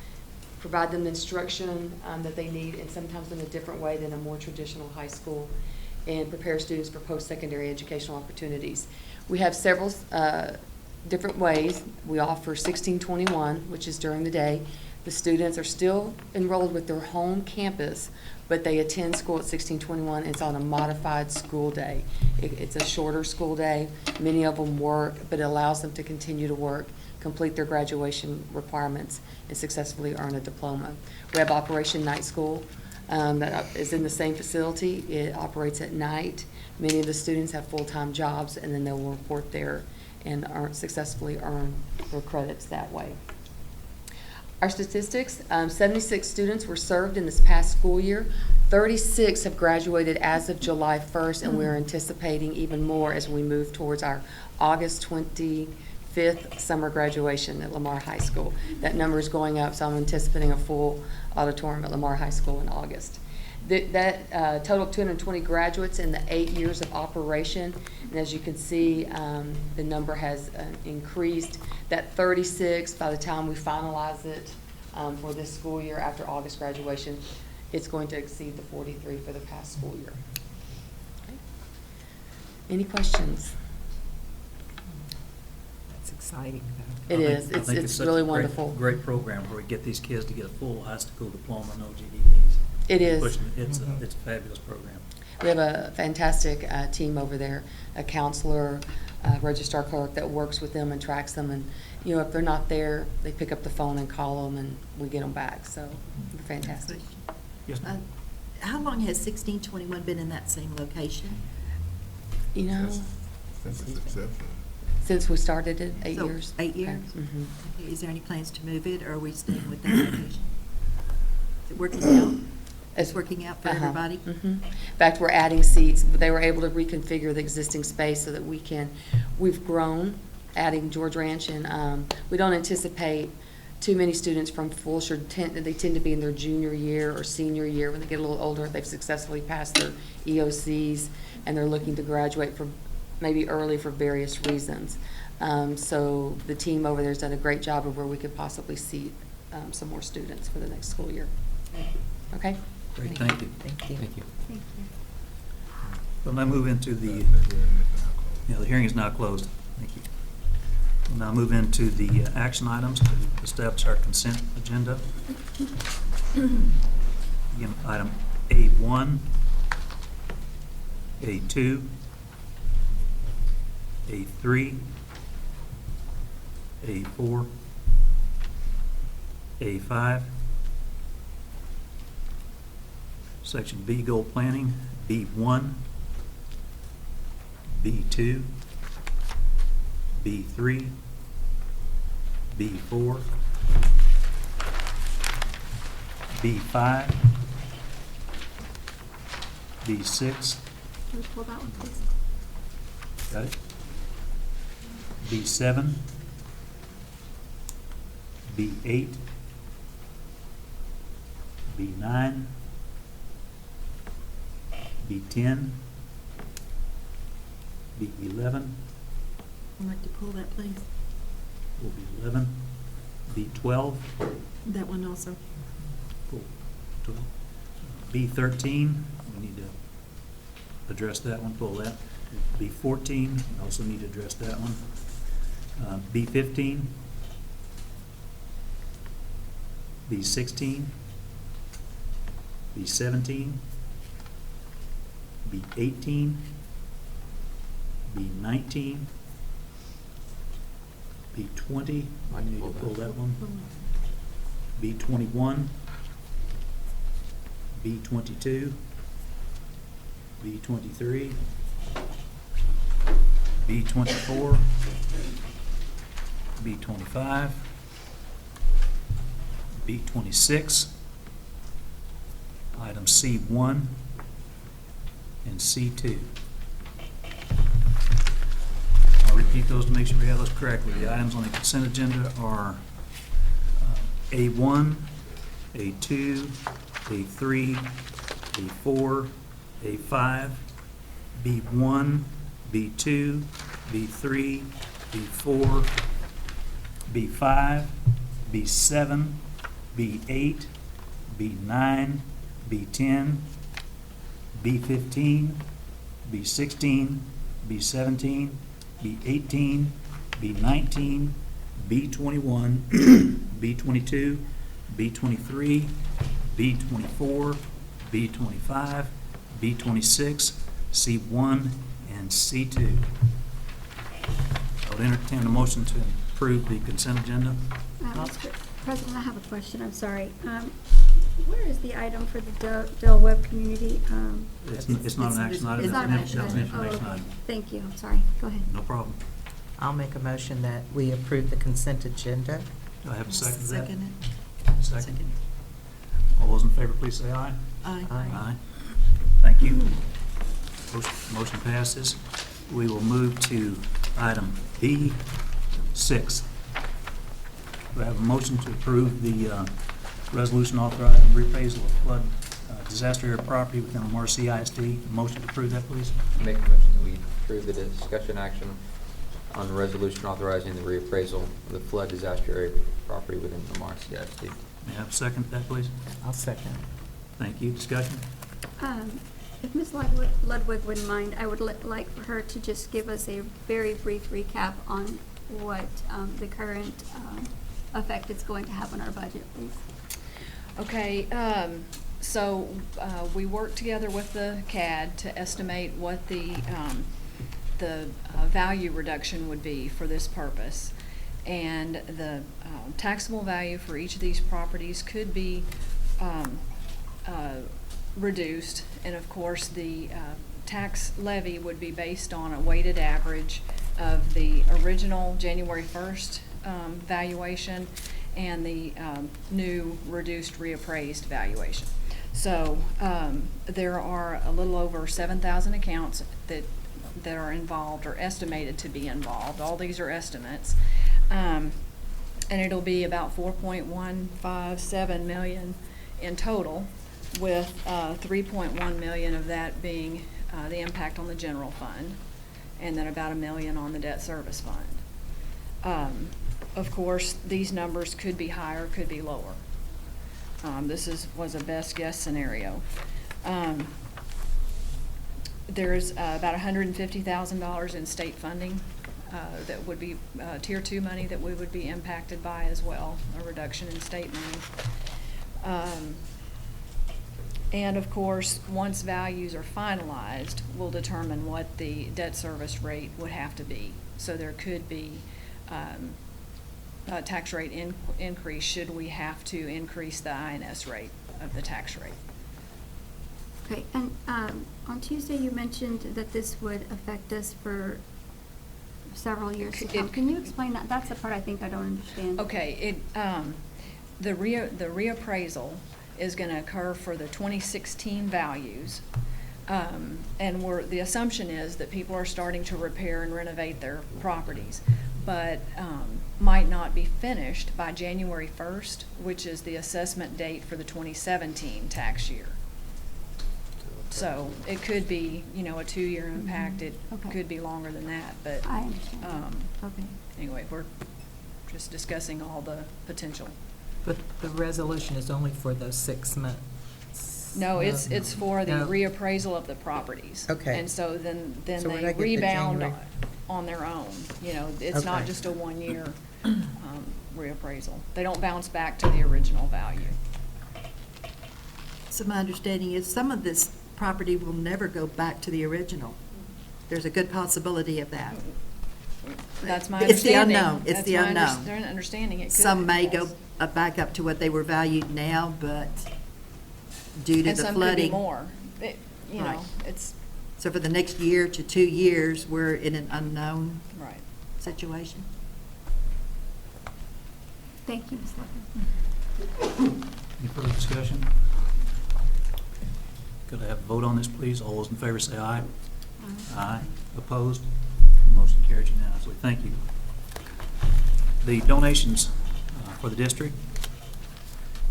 provide them the instruction that they need, and sometimes in a different way than a more traditional high school, and prepare students for post-secondary educational opportunities. We have several different ways. We offer 1621, which is during the day. The students are still enrolled with their home campus, but they attend school at 1621. It's on a modified school day. It's a shorter school day. Many of them work, but it allows them to continue to work, complete their graduation requirements, and successfully earn a diploma. We have Operation Night School that is in the same facility. It operates at night. Many of the students have full-time jobs, and then they will report there and successfully earn their credits that way. Our statistics, 76 students were served in this past school year. 36 have graduated as of July 1st, and we're anticipating even more as we move towards our August 25th summer graduation at Lamar High School. That number is going up, so I'm anticipating a full auditorium at Lamar High School in August. That total of 220 graduates in the 8 years of operation, and as you can see, the number has increased. That 36, by the time we finalize it for this school year after August graduation, it's going to exceed the 43 for the past school year. Okay. Any questions? That's exciting, though. I think It's such really a wonderful. Great program where we get these kids to get a full high school diploma, no GEDs. It is. It's a fabulous program. We have a fantastic team over there, a counselor, registrar clerk that works with them and tracks them. And, you know, if they're not there, they pick up the phone and call them, and we get them back. So they're fantastic. Yes, ma'am. How long has 1621 been in that same location? You know, Since its inception. since we started it, 8 So, years. 8 years? Mhm. Okay, is there any plans to move it, or are we staying with that location? Is it working out? It's working out for everybody? Mhm. In fact, we're adding seats. They were able to reconfigure the existing space so that we've grown, adding George Ranch, and we don't anticipate too many students from Fulshear. They tend to be in their junior year or senior year. When they get a little older, they've successfully passed their EOCs, and they're looking to graduate for maybe early for various reasons. So the team over there has done a great job of where we could possibly seat some more students for the next school year. Okay? Great, thank you. Thank you. Thank you. We'll now move into the hearing is now closed. Thank you. We'll now move into the action items to establish our consent agenda. Again, item A1, A2, A3, A4, A5, Section B, goal planning, B1, B2, B3, B4, B5, B6, Can we pull that one, please? got it? B7, B8, B9, B10, B11, I'd like to pull that, please. will be 11, B12, That one also. pull 12, B13, we need to address that one, pull that. B14, also need to address that one. B15, B16, B17, B18, B19, B20, I need to pull that one. B21, B22, B23, B24, B25, B26, item C1, and C2. I'll repeat those to make sure we have those correctly. The items on the consent agenda are A1, A2, A3, A4, A5, B1, B2, B3, B4, B5, B7, B8, B9, B10, B15, B16, B17, B18, B19, B21, B22, B23, B24, B25, B26, C1, and C2. I would entertain a motion to approve the consent agenda. Mr. President, I have a question, I'm sorry. Where is the item for the Dell Web Community? It's not an action item. It's not an That's action an item. information Oh, okay. item. Thank you, I'm sorry, go ahead. No problem. I'll make a motion that we approve the consent agenda. Do I have a second to that? Second Second. All those in favor, please say aye. Aye. Aye. Thank you. Motion passes. We will move to item B6. We have a motion to approve the resolution authorizing reappraisal of flood disaster area property within Lamar CISD. Motion to approve that, please. Make a motion that we approve the discussion action on the resolution authorizing the reappraisal of the flood disaster area property within Lamar CISD. May I have a second to that, please? I'll second. Thank you. Discussion? If Ms. Ludwig wouldn't mind, I would like for her to just give us a very brief recap on what the current effect it's going to have on our budget, please. Okay, so we worked together with the CAD to estimate what the value reduction would be for this purpose. And the taxable value for each of these properties could be reduced. And of course, the tax levy would be based on a weighted average of the original January 1st valuation and the new reduced reappraised valuation. So there are a little over 7,000 accounts that are involved or estimated to be involved. All these are estimates. And it'll be about 4.157 million in total, with 3.1 million of that being the impact on the general fund, and then about $1 million on the debt service fund. Of course, these numbers could be higher, could be lower. This was a best guess scenario. There's about $150,000 in state funding that would be Tier 2 money that we would be impacted by as well, a reduction in state money. And of course, once values are finalized, we'll determine what the debt service rate would have to be. So there could be a tax rate increase should we have to increase the INS rate of the tax rate. Okay, and on Tuesday you mentioned that this would affect us for several years to come. Can you explain that? That's the part I think I don't understand. Okay, the reappraisal is going to occur for the 2016 values. And the assumption is that people are starting to repair and renovate their properties, but might not be finished by January 1st, which is the assessment date for the 2017 tax year. So it could be, a 2-year impact. It could be longer than that, but I understand. Okay. Anyway, we're just discussing all the potential. But the resolution is only for those 6 months? No, it's for the reappraisal of the properties. Okay. And so then So when I they get the rebound January- on their own. It's not Okay. just a 1-year reappraisal. They don't bounce back to the original value. So my understanding is some of this property will never go back to the original. There's a good possibility of that. That's my It's the understanding. unknown. It's That's the my unknown. understanding. It could. Some may yes. go back up to what they were valued now, but due to And the some flooding. could be more. Right. It's. So for the next year to 2 years, we're in an unknown Right. situation. Thank you, Ms. Levin. Any further discussion? Could I have a vote on this, please? All those in favor say aye. Aye. Opposed? Motion carries unanimously. Thank you. The donations for the district.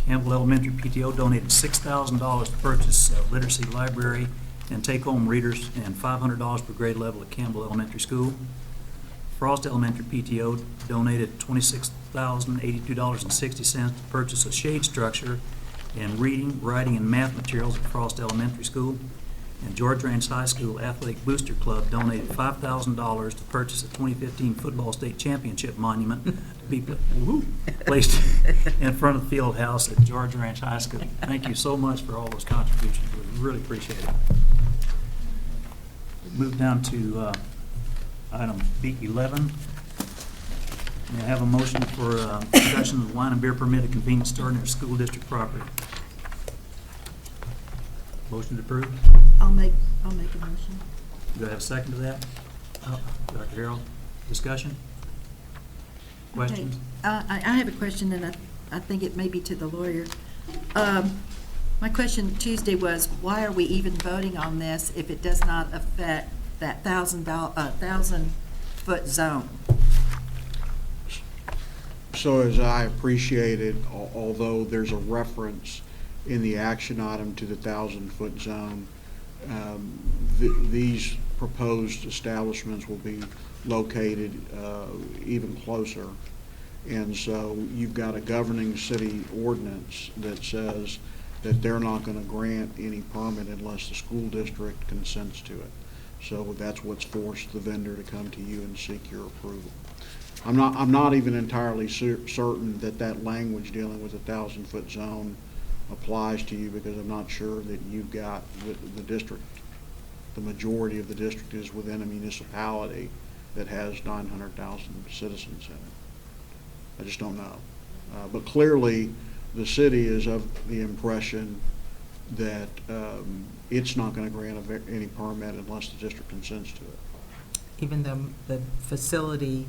Campbell Elementary PTO donated $6,000 to purchase a literacy library and take-home readers and $500 per grade level at Campbell Elementary School. Frost Elementary PTO donated $26,082.60 to purchase a shade structure and reading, writing, and math materials at Frost Elementary School. And George Ranch High School Athletic Booster Club donated $5,000 to purchase a 2015 Football State Championship monument to be placed in front of the field house at George Ranch High School. Thank you so much for all those contributions. We really appreciate it. Move down to item B11. May I have a motion for discussion of wine and beer permit at convenience store near school district property? Motion to approve? I'll make a motion. Do I have a second to that? Dr. Harrell, discussion? Questions? Okay. I have a question, and I think it may be to the lawyer. My question Tuesday was, why are we even voting on this if it does not affect that 1,000-foot zone? So as I appreciated, although there's a reference in the action item to the 1,000-foot zone, these proposed establishments will be located even closer. And so you've got a governing city ordinance that says that they're not going to grant any permit unless the school district consents to it. So that's what's forced the vendor to come to you and seek your approval. I'm not even entirely certain that language dealing with the 1,000-foot zone applies to you, because I'm not sure that you've got the district. The majority of the district is within a municipality that has 900,000 citizens in it. I just don't know. But clearly, the city is of the impression that it's not going to grant any permit unless the district consents to it. Even though the facility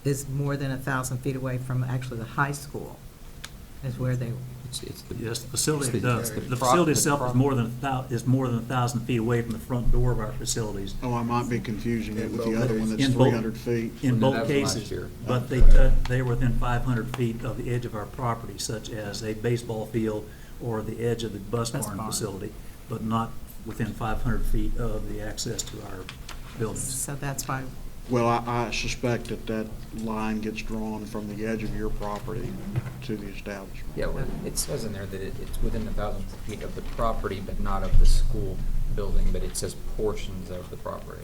is more than 1,000 feet away from actually the high school, is where they. Yes, the facility does. The facility itself is more than 1,000 feet away from the front door of our facilities. Oh, I might be confusing it with the other one that's In 300 feet. In both That was last cases, year. but they were within 500 feet of the edge of our property, such as a baseball field or the edge of the bus barn facility, but not within 500 feet of the access to our buildings. So that's why. Well, I suspect that line gets drawn from the edge of your property to the establishment. Yeah, well, it says in there that it's within 1,000 feet of the property, but not of the school building, but it says portions of the property.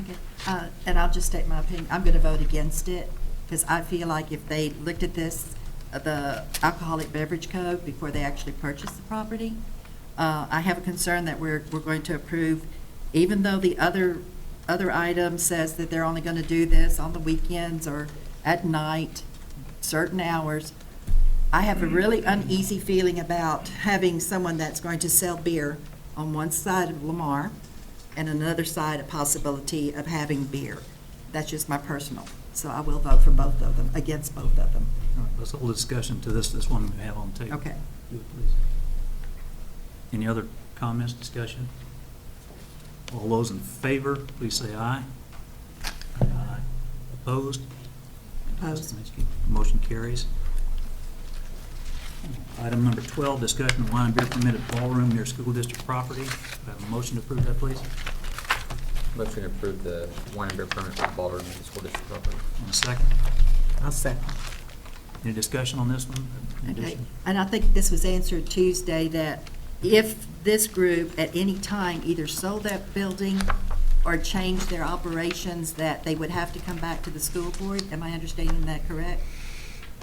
Okay, and I'll just state my opinion. I'm going to vote against it because I feel like if they looked at this, the alcoholic beverage code before they actually purchased the property, I have a concern that we're going to approve, even though the other item says that they're only going to do this on the weekends or at night, certain hours. I have a really uneasy feeling about having someone that's going to sell beer on one side of Lamar and another side a possibility of having beer. That's just my personal. So I will vote for both of them, against both of them. All right, let's hold the discussion to this one we have on the table. Okay. Do it, please. Any other comments, discussion? All those in favor, please say aye. Aye. Opposed? Opposed. Motion carries. Item number 12, discussion of wine and beer permitted ballroom near school district property. Do I have a motion to approve that, please? Motion to approve the wine and beer permit for the ballroom in the school district property. And a second. I'll second. Any discussion on this one? In Okay, addition? and I think this was answered Tuesday, that if this group at any time either sold that building or changed their operations, that they would have to come back to the school board. Am I understanding that correct?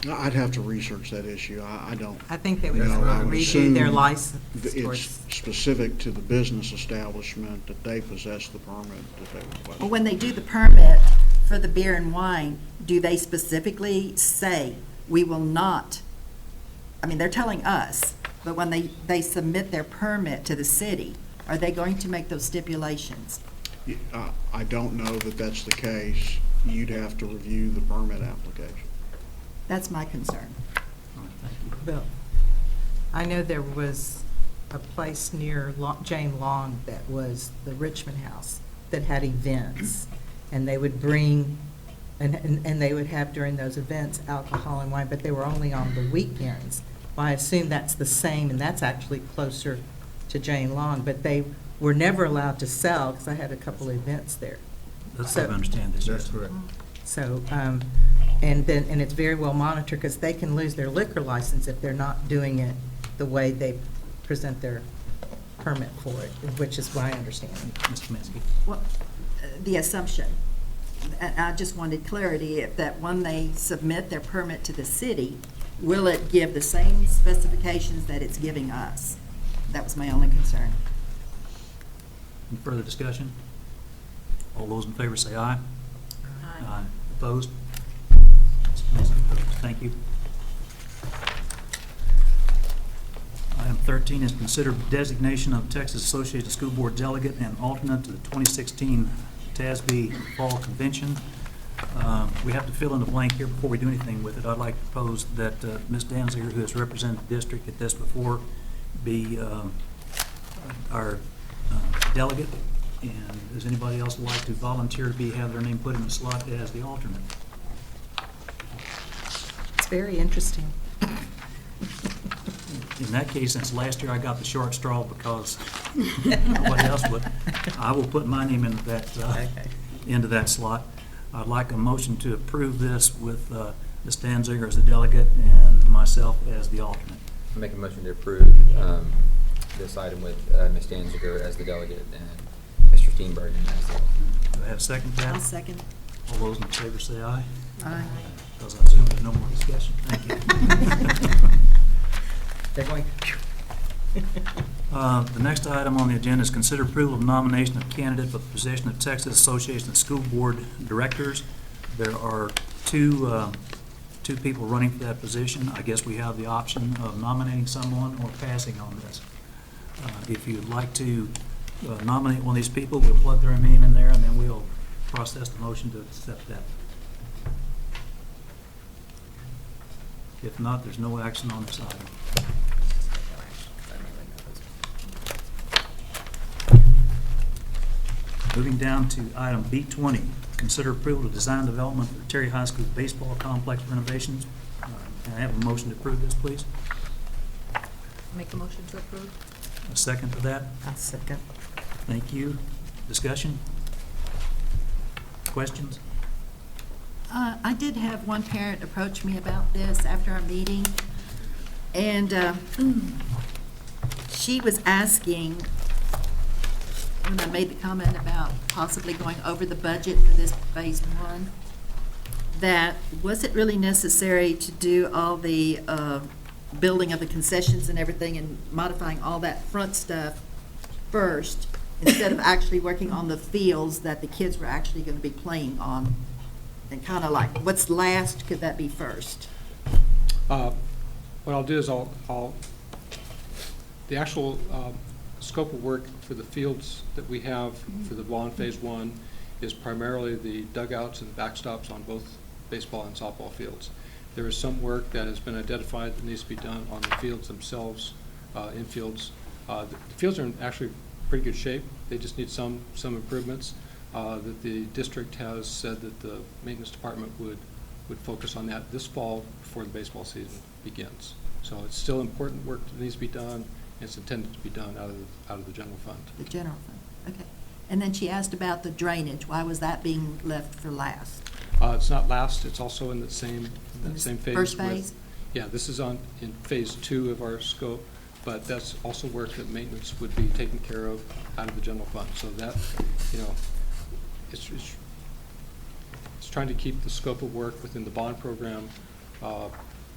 I'd have to research that issue. I don't. I think they would know. I would review their assume license. It's specific to the business establishment that they possess the permit that they request. Well, when they do the permit for the beer and wine, do they specifically say, we will not, I mean, they're telling us, but when they submit their permit to the city, are they going to make those stipulations? I don't know that that's the case. You'd have to review the permit application. That's my concern. All right, thank you. Bill, I know there was a place near Jane Long that was the Richmond House that had events, and they would bring, and they would have during those events alcohol and wine, but they were only on the weekends. Well, I assume that's the same, and that's actually closer to Jane Long, but they were never allowed to sell, because I had a couple events there. That's how I understand this. That's yes. correct. So, and it's very well monitored, because they can lose their liquor license if they're not doing it the way they present their permit for it, which is my understanding. Mr. Kaminsky. Well, the assumption, and I just wanted clarity, if that when they submit their permit to the city, will it give the same specifications that it's giving us? That was my only concern. Any further discussion? All those in favor say aye. Aye. Opposed? Mr. Kaminsky opposed. Thank you. Item 13 is considered designation of Texas Association of School Board delegate and alternate to the 2016 TASB Fall Convention. We have to fill in the blank here before we do anything with it. I'd like to propose that Ms. Danziger, who has represented the district at this before, be our delegate. And does anybody else like to volunteer to have their name put in the slot as the alternate? It's very interesting. In that case, since last year I got the short straw because nobody else would, I will put my name into that slot. I'd like a motion to approve this with Ms. Danziger as the delegate and myself as the alternate. I'll make a motion to approve this item with Ms. Danziger as the delegate and Mr. Steenbergen as the alternate. Do I have a second to that? I'll second. All those in favor say aye. Aye. Because I assume there's no more discussion. Thank you. They're going, The next item on the agenda is consider approval of nomination of candidate for the position of Texas Association of School Board Directors. There are two people running for that position. I guess we have the option of nominating someone or passing on this. If you'd like to nominate one of these people, we'll plug their name in there and then we'll process the motion to accept that. If not, there's no action on this item. Moving down to item B20, consider approval of design development for Terry High School baseball complex renovations. Can I have a motion to approve this, please? Make a motion to approve? A second to that? I'll second. Thank you. Discussion? Questions? I did have one parent approach me about this after our meeting, and she was asking when I made the comment about possibly going over the budget for this phase one, that was it really necessary to do all the building of the concessions and everything and modifying all that front stuff first, instead of actually working on the fields that the kids were actually going to be playing on? And kind of like, what's last, could that be first? What I'll do is the actual scope of work for the fields that we have for the lawn phase one is primarily the dugouts and backstops on both baseball and softball fields. There is some work that has been identified that needs to be done on the fields themselves, infields. The fields are in actually pretty good shape. They just need some improvements. That the district has said that the maintenance department would focus on that this fall before the baseball season begins. So it's still important work that needs to be done. It's intended to be done out of the general fund. The general fund, okay. And then she asked about the drainage. Why was that being left for last? It's not last. It's also in the same phase. First phase? Yeah, this is in phase 2 of our scope, but that's also work that maintenance would be taken care of out of the general fund. So that, it's trying to keep the scope of work within the bond program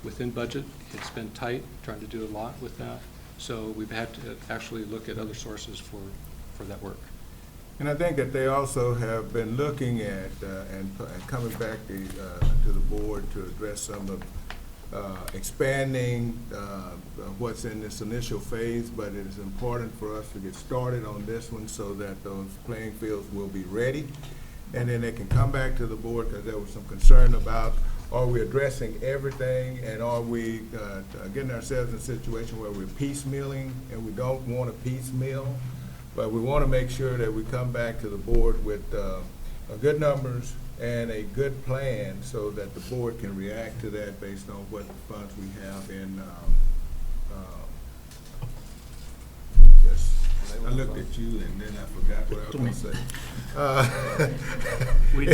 within budget. It's been tight, trying to do a lot with that. So we've had to actually look at other sources for that work. And I think that they also have been looking at and coming back to the board to address some of expanding what's in this initial phase, but it is important for us to get started on this one so that those playing fields will be ready. And then they can come back to the board, because there was some concern about, are we addressing everything, and are we getting ourselves in a situation where we're piecemealing, and we don't want to piecemeal, but we want to make sure that we come back to the board with good numbers and a good plan so that the board can react to that based on what funds we have in. I looked at you and then I forgot what I was going to say. We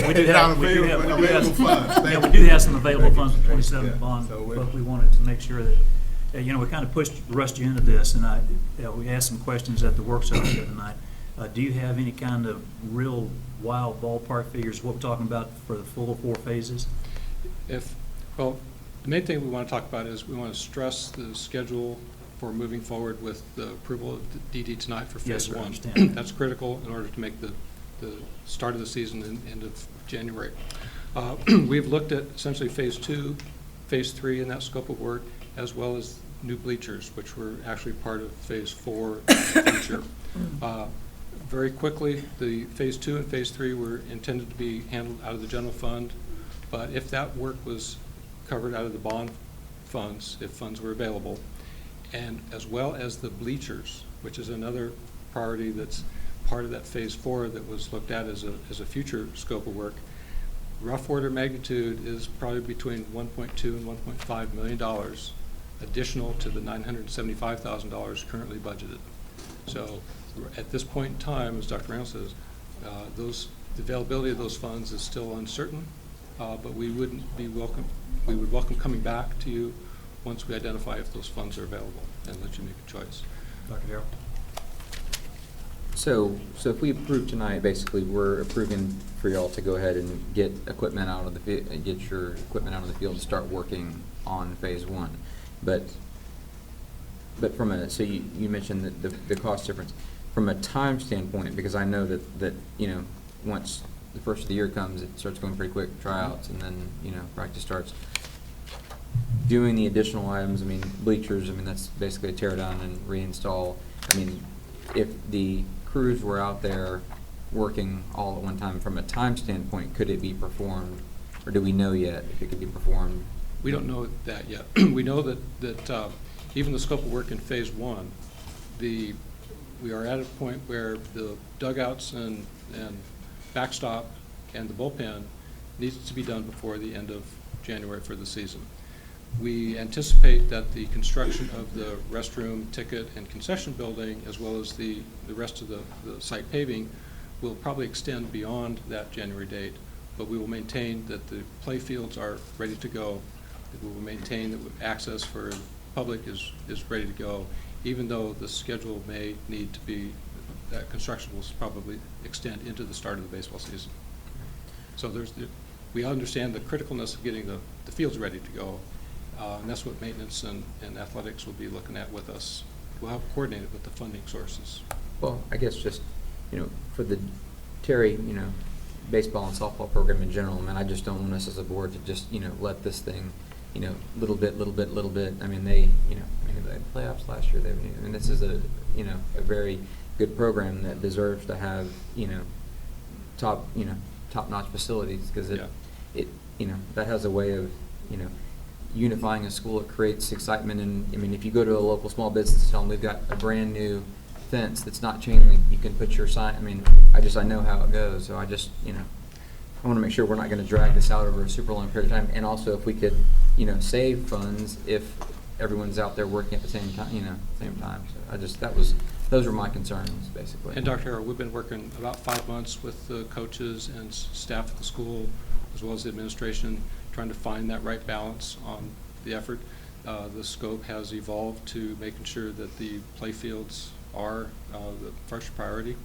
do have some available funds for 27 bond, but we wanted to make sure that, we kind of rushed you into this, and we asked some questions at the workshop the other night. Do you have any kind of real wild ballpark figures, what we're talking about for the full 4 phases? Well, the main thing we want to talk about is we want to stress the schedule for moving forward with the approval of the DD tonight for phase 1. That's critical in order to make the start of the season and end of January. We've looked at essentially phase 2, phase 3 in that scope of work, as well as new bleachers, which were actually part of phase 4 in the future. Very quickly, the phase 2 and phase 3 were intended to be handled out of the general fund, but if that work was covered out of the bond funds, if funds were available, and as well as the bleachers, which is another priority that's part of that phase 4 that was looked at as a future scope of work. Rough order magnitude is probably between $1.2 and $1.5 million additional to the $975,000 currently budgeted. So at this point in time, as Dr. Reynolds says, the availability of those funds is still uncertain, but we would welcome coming back to you once we identify if those funds are available and let you make a choice. Dr. Darrell? So if we approve tonight, basically we're approving for y'all to go ahead and get equipment out of the get your equipment out of the field and start working on phase 1. But from so you mentioned the cost difference from a time standpoint, because I know that once the first of the year comes, it starts going pretty quick, tryouts, and then practice starts. Doing the additional items, bleachers, that's basically a tear down and reinstall. If the crews were out there working all at one time, from a time standpoint, could it be performed, or do we know yet if it could be performed? We don't know that yet. We know that even the scope of work in phase 1, we are at a point where the dugouts and backstop and the bullpen needs to be done before the end of January for the season. We anticipate that the construction of the restroom, ticket, and concession building, as well as the rest of the site paving, will probably extend beyond that January date, but we will maintain that the play fields are ready to go. We will maintain that access for the public is ready to go, even though the schedule may need to be that construction will probably extend into the start of the baseball season. So we understand the criticalness of getting the fields ready to go, and that's what maintenance and athletics will be looking at with us. We'll help coordinate it with the funding sources. Well, I guess just, for the Terry, baseball and softball program in general, man, I just don't want us as a board to just, let this thing, little bit. I mean, they had playoffs last year. This is a very good program that deserves to have, top-notch facilities, because that has a way of, unifying a school. It creates excitement, and if you go to a local small business and tell them we've got a brand new fence that's not chain link, you can put your sign. I know how it goes. So I want to make sure we're not going to drag this out over a super long period of time. And also, if we could, save funds if everyone's out there working at the same time, So those were my concerns, basically. And Dr. Harrell, we've been working about 5 months with the coaches and staff at the school, as well as the administration, trying to find that right balance on the effort. The scope has evolved to making sure that the play fields are the first priority.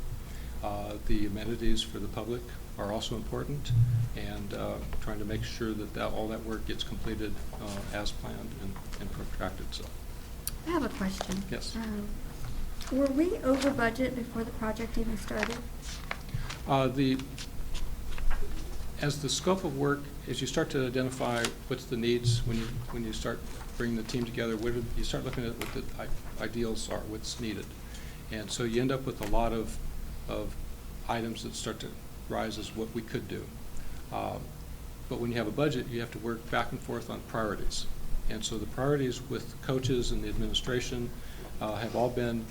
The amenities for the public are also important, and trying to make sure that all that work gets completed as planned and protracted. So, I have a question. Yes. Were we over budget before the project even started? As the scope of work, as you start to identify what's the needs, when you start bringing the team together, you start looking at what the ideals are, what's needed. And so you end up with a lot of items that start to rise as what we could do. But when you have a budget, you have to work back and forth on priorities. And so the priorities with coaches and the administration have all been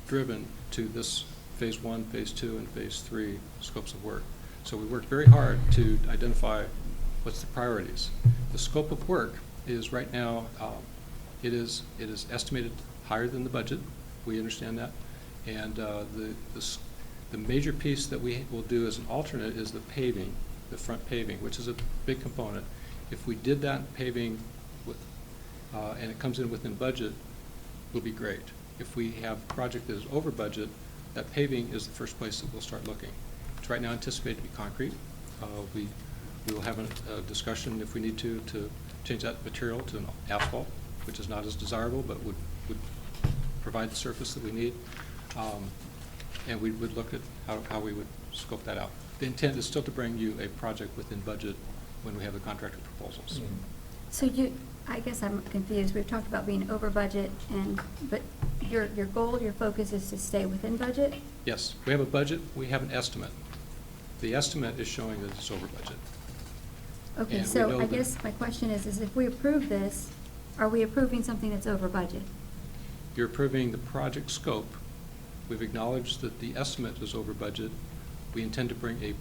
driven to this phase 1, phase 2, and phase 3 scopes of work. So we worked very hard to identify what's the priorities. The scope of work is right now, it is estimated higher than the budget. We understand that. And the major piece that we will do as an alternate is the paving, the front paving, which is a big component. If we did that paving and it comes in within budget, will be great. If we have a project that is over budget, that paving is the first place that we'll start looking. It's right now anticipated to be concrete. We will have a discussion if we need to change that material to an asphalt, which is not as desirable, but would provide the surface that we need. And we would look at how we would scope that out. The intent is still to bring you a project within budget when we have the contractor proposals. So I guess I'm confused. We've talked about being over budget, but your goal, your focus is to stay within budget? Yes, we have a budget, we have an estimate. The estimate is showing that it's over budget. Okay, And so I guess my question is if we approve this, are we approving something that's over budget? You're approving the project scope. We've acknowledged that the estimate is over budget. We intend to bring a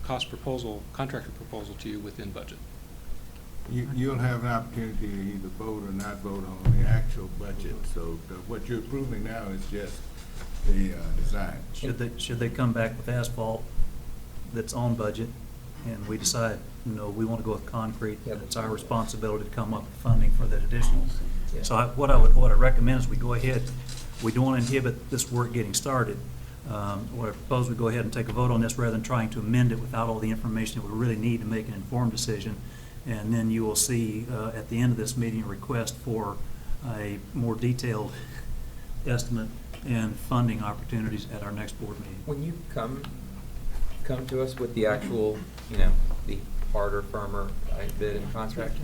cost proposal, contractor proposal to you within budget. You'll have an opportunity to either vote or not vote on the actual budget. So what you're approving now is just the design. Should they come back with asphalt that's on budget, and we decide, we want to go with concrete, it's our responsibility to come up with funding for that additional. So what I recommend is we go ahead, we don't want to inhibit this work getting started. What I propose we go ahead and take a vote on this rather than trying to amend it without all the information that we really need to make an informed decision. And then you will see at the end of this meeting a request for a more detailed estimate and funding opportunities at our next board meeting. When you come to us with the actual, the harder, firmer bid and contract,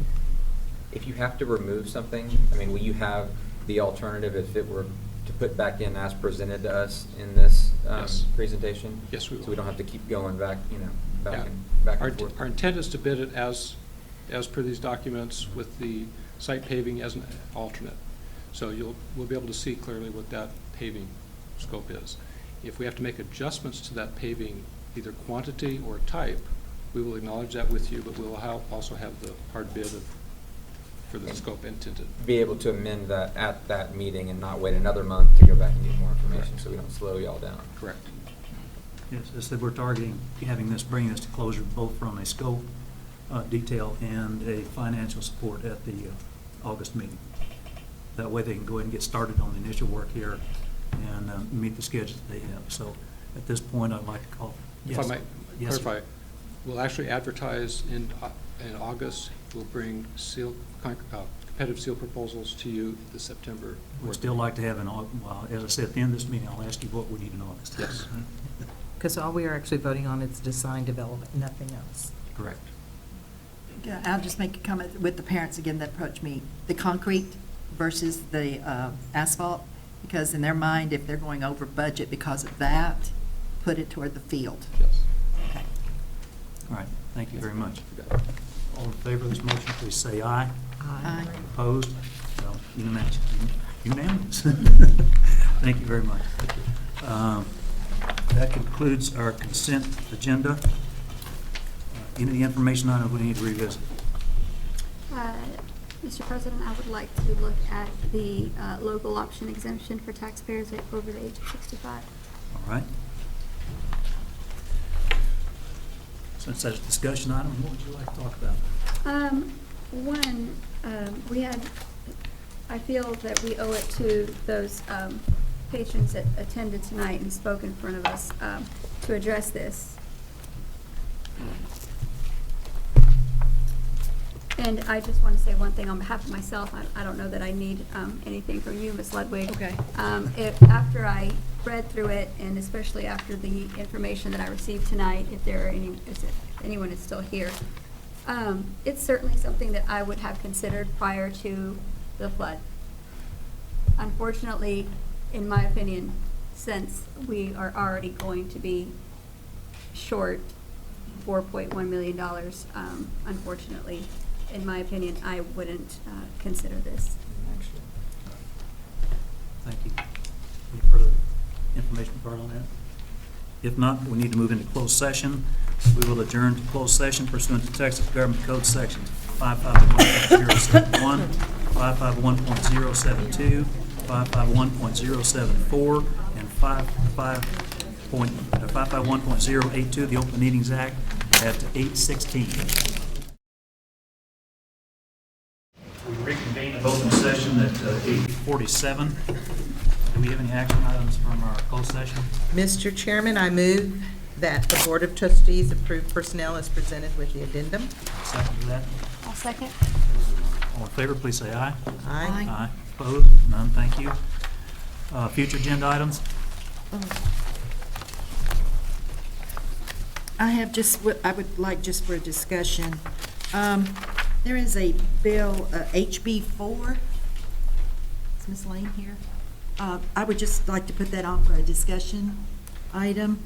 if you have to remove something, will you have the alternative if it were to put back in as presented to us in this Yes. presentation? Yes, we will. So we don't have to keep going back, back Our and forth. Our intent is to bid it as per these documents with the site paving as an alternate. So we'll be able to see clearly what that paving scope is. If we have to make adjustments to that paving, either quantity or type, we will acknowledge that with you, but we'll also have the hard bid for the scope intended. Be able to amend that at that meeting and not wait another month to go back and get more information. Correct. So we don't slow y'all down. Correct. Yes, as I said, we're targeting bringing this to closure both from a scope, detail, and a financial support at the August meeting. That way they can go ahead and get started on the initial work here and meet the schedules they have. So at this point, I'd like to call. If Yes. I might Yes, sir. clarify, we'll actually advertise in August. We'll bring competitive seal proposals to you at the September. We'd still like to have well, as I said, at the end of this meeting, I'll ask you what we need in August. Yes. Because all we are actually voting on is design development, nothing else. Correct. Yeah, I'll just make a comment with the parents again that approach me. The concrete versus the asphalt, because in their mind, if they're going over budget because of that, put it toward the field. Yes. Okay. All right, thank you very much. All in favor of this motion, please say aye. Aye. Opposed? Well, unanimous. Unanimous. Thank you very much. That concludes our consent agenda. Any of the information items we need to revisit? Mr. President, I would like to look at the local option exemption for taxpayers over the age of 65. All right. Since that's a discussion item, what would you like to talk about? One, I feel that we owe it to those patrons that attended tonight and spoke in front of us to address this. And I just want to say one thing on behalf of myself. I don't know that I need anything from you, Ms. Ludwig. Okay. After I read through it, and especially after the information that I received tonight, if anyone is still here, it's certainly something that I would have considered prior to the flood. Unfortunately, in my opinion, since we are already going to be short $4.1 million, unfortunately, in my opinion, I wouldn't consider this. Thank you. Any further information regarding that? If not, we need to move into closed session. We will adjourn to closed session pursuant to Texas Government Code Sections 551.071, 551.072, 551.074, and 551.082 of the Open Meetings Act at 8:16. We reconvene in open session at 8:47. Do we have any action items from our closed session? Mr. Chairman, I move that the Board of Trustees approve personnel as presented with the addendum. Second to that. I'll second. All in favor, please say aye. Aye. Aye. Opposed? None, thank you. Future agenda items? I have just what I would like just for a discussion. There is a bill, HB4. Is Ms. Lane here? I would just like to put that on for a discussion item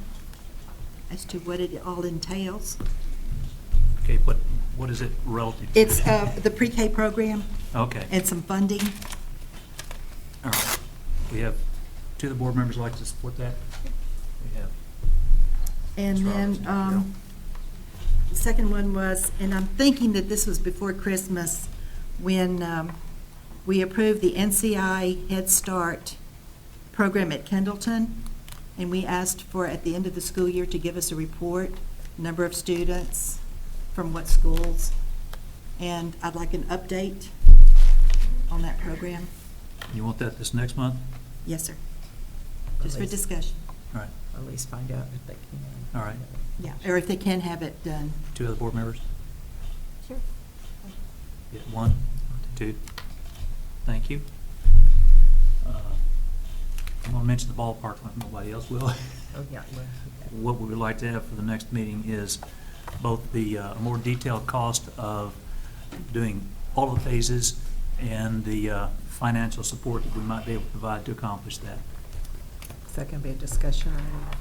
as to what it all entails. Okay, what is it relative to? It's the pre-K program Okay. and some funding. All right. We have two of the board members who like to support that. We have. And Ms. then, Robertson, the second one was, and I'm thinking that this was before Christmas, when we approved the NCI Head Start program at Kendleton, and we asked for, at the end of the school year, to give us a report, number of students, from what schools, and I'd like an update on that program. You want that this next month? Yes, sir. Just for discussion. All right. At least find out if they can. All right. Yeah, or if they can have it done. Two other board members? Sure. Yeah, one, two. Thank you. I'm going to mention the ballpark like nobody else will. Oh, yeah. What we would like to have for the next meeting is both the more detailed cost of doing all the phases and the financial support that we might be able to provide to accomplish that. Is that going to be a discussion or anything?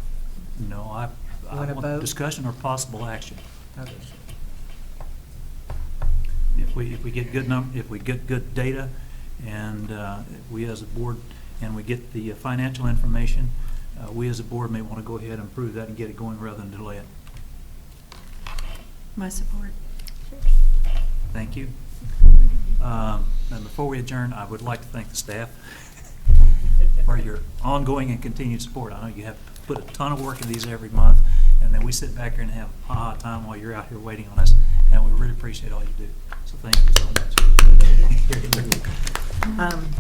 No, I wanna want vote? discussion or possible action. Okay. If we get good data, and we as a board, and we get the financial information, we as a board may want to go ahead and approve that and get it going rather than delay it. My support. Thank you. And before we adjourn, I would like to thank the staff for your ongoing and continued support. I know you have put a ton of work in these every month, and then we sit back here and have a ha-ha time while you're out here waiting on us, and we really appreciate all you do. So thank you so much.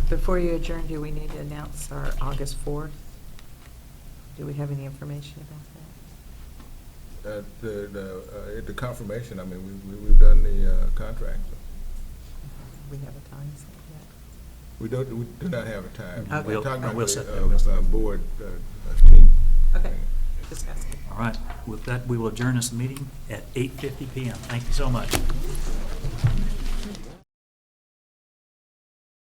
Before you adjourn, do we need to announce our August 4th? Do we have any information about that? The confirmation, I mean, we've done the contract. We have a time set yet? We do not have a time. Okay. We're talking We'll about set the board team. Okay, just asking. All right, with that, we will adjourn this meeting at 8:50 PM. Thank you so much.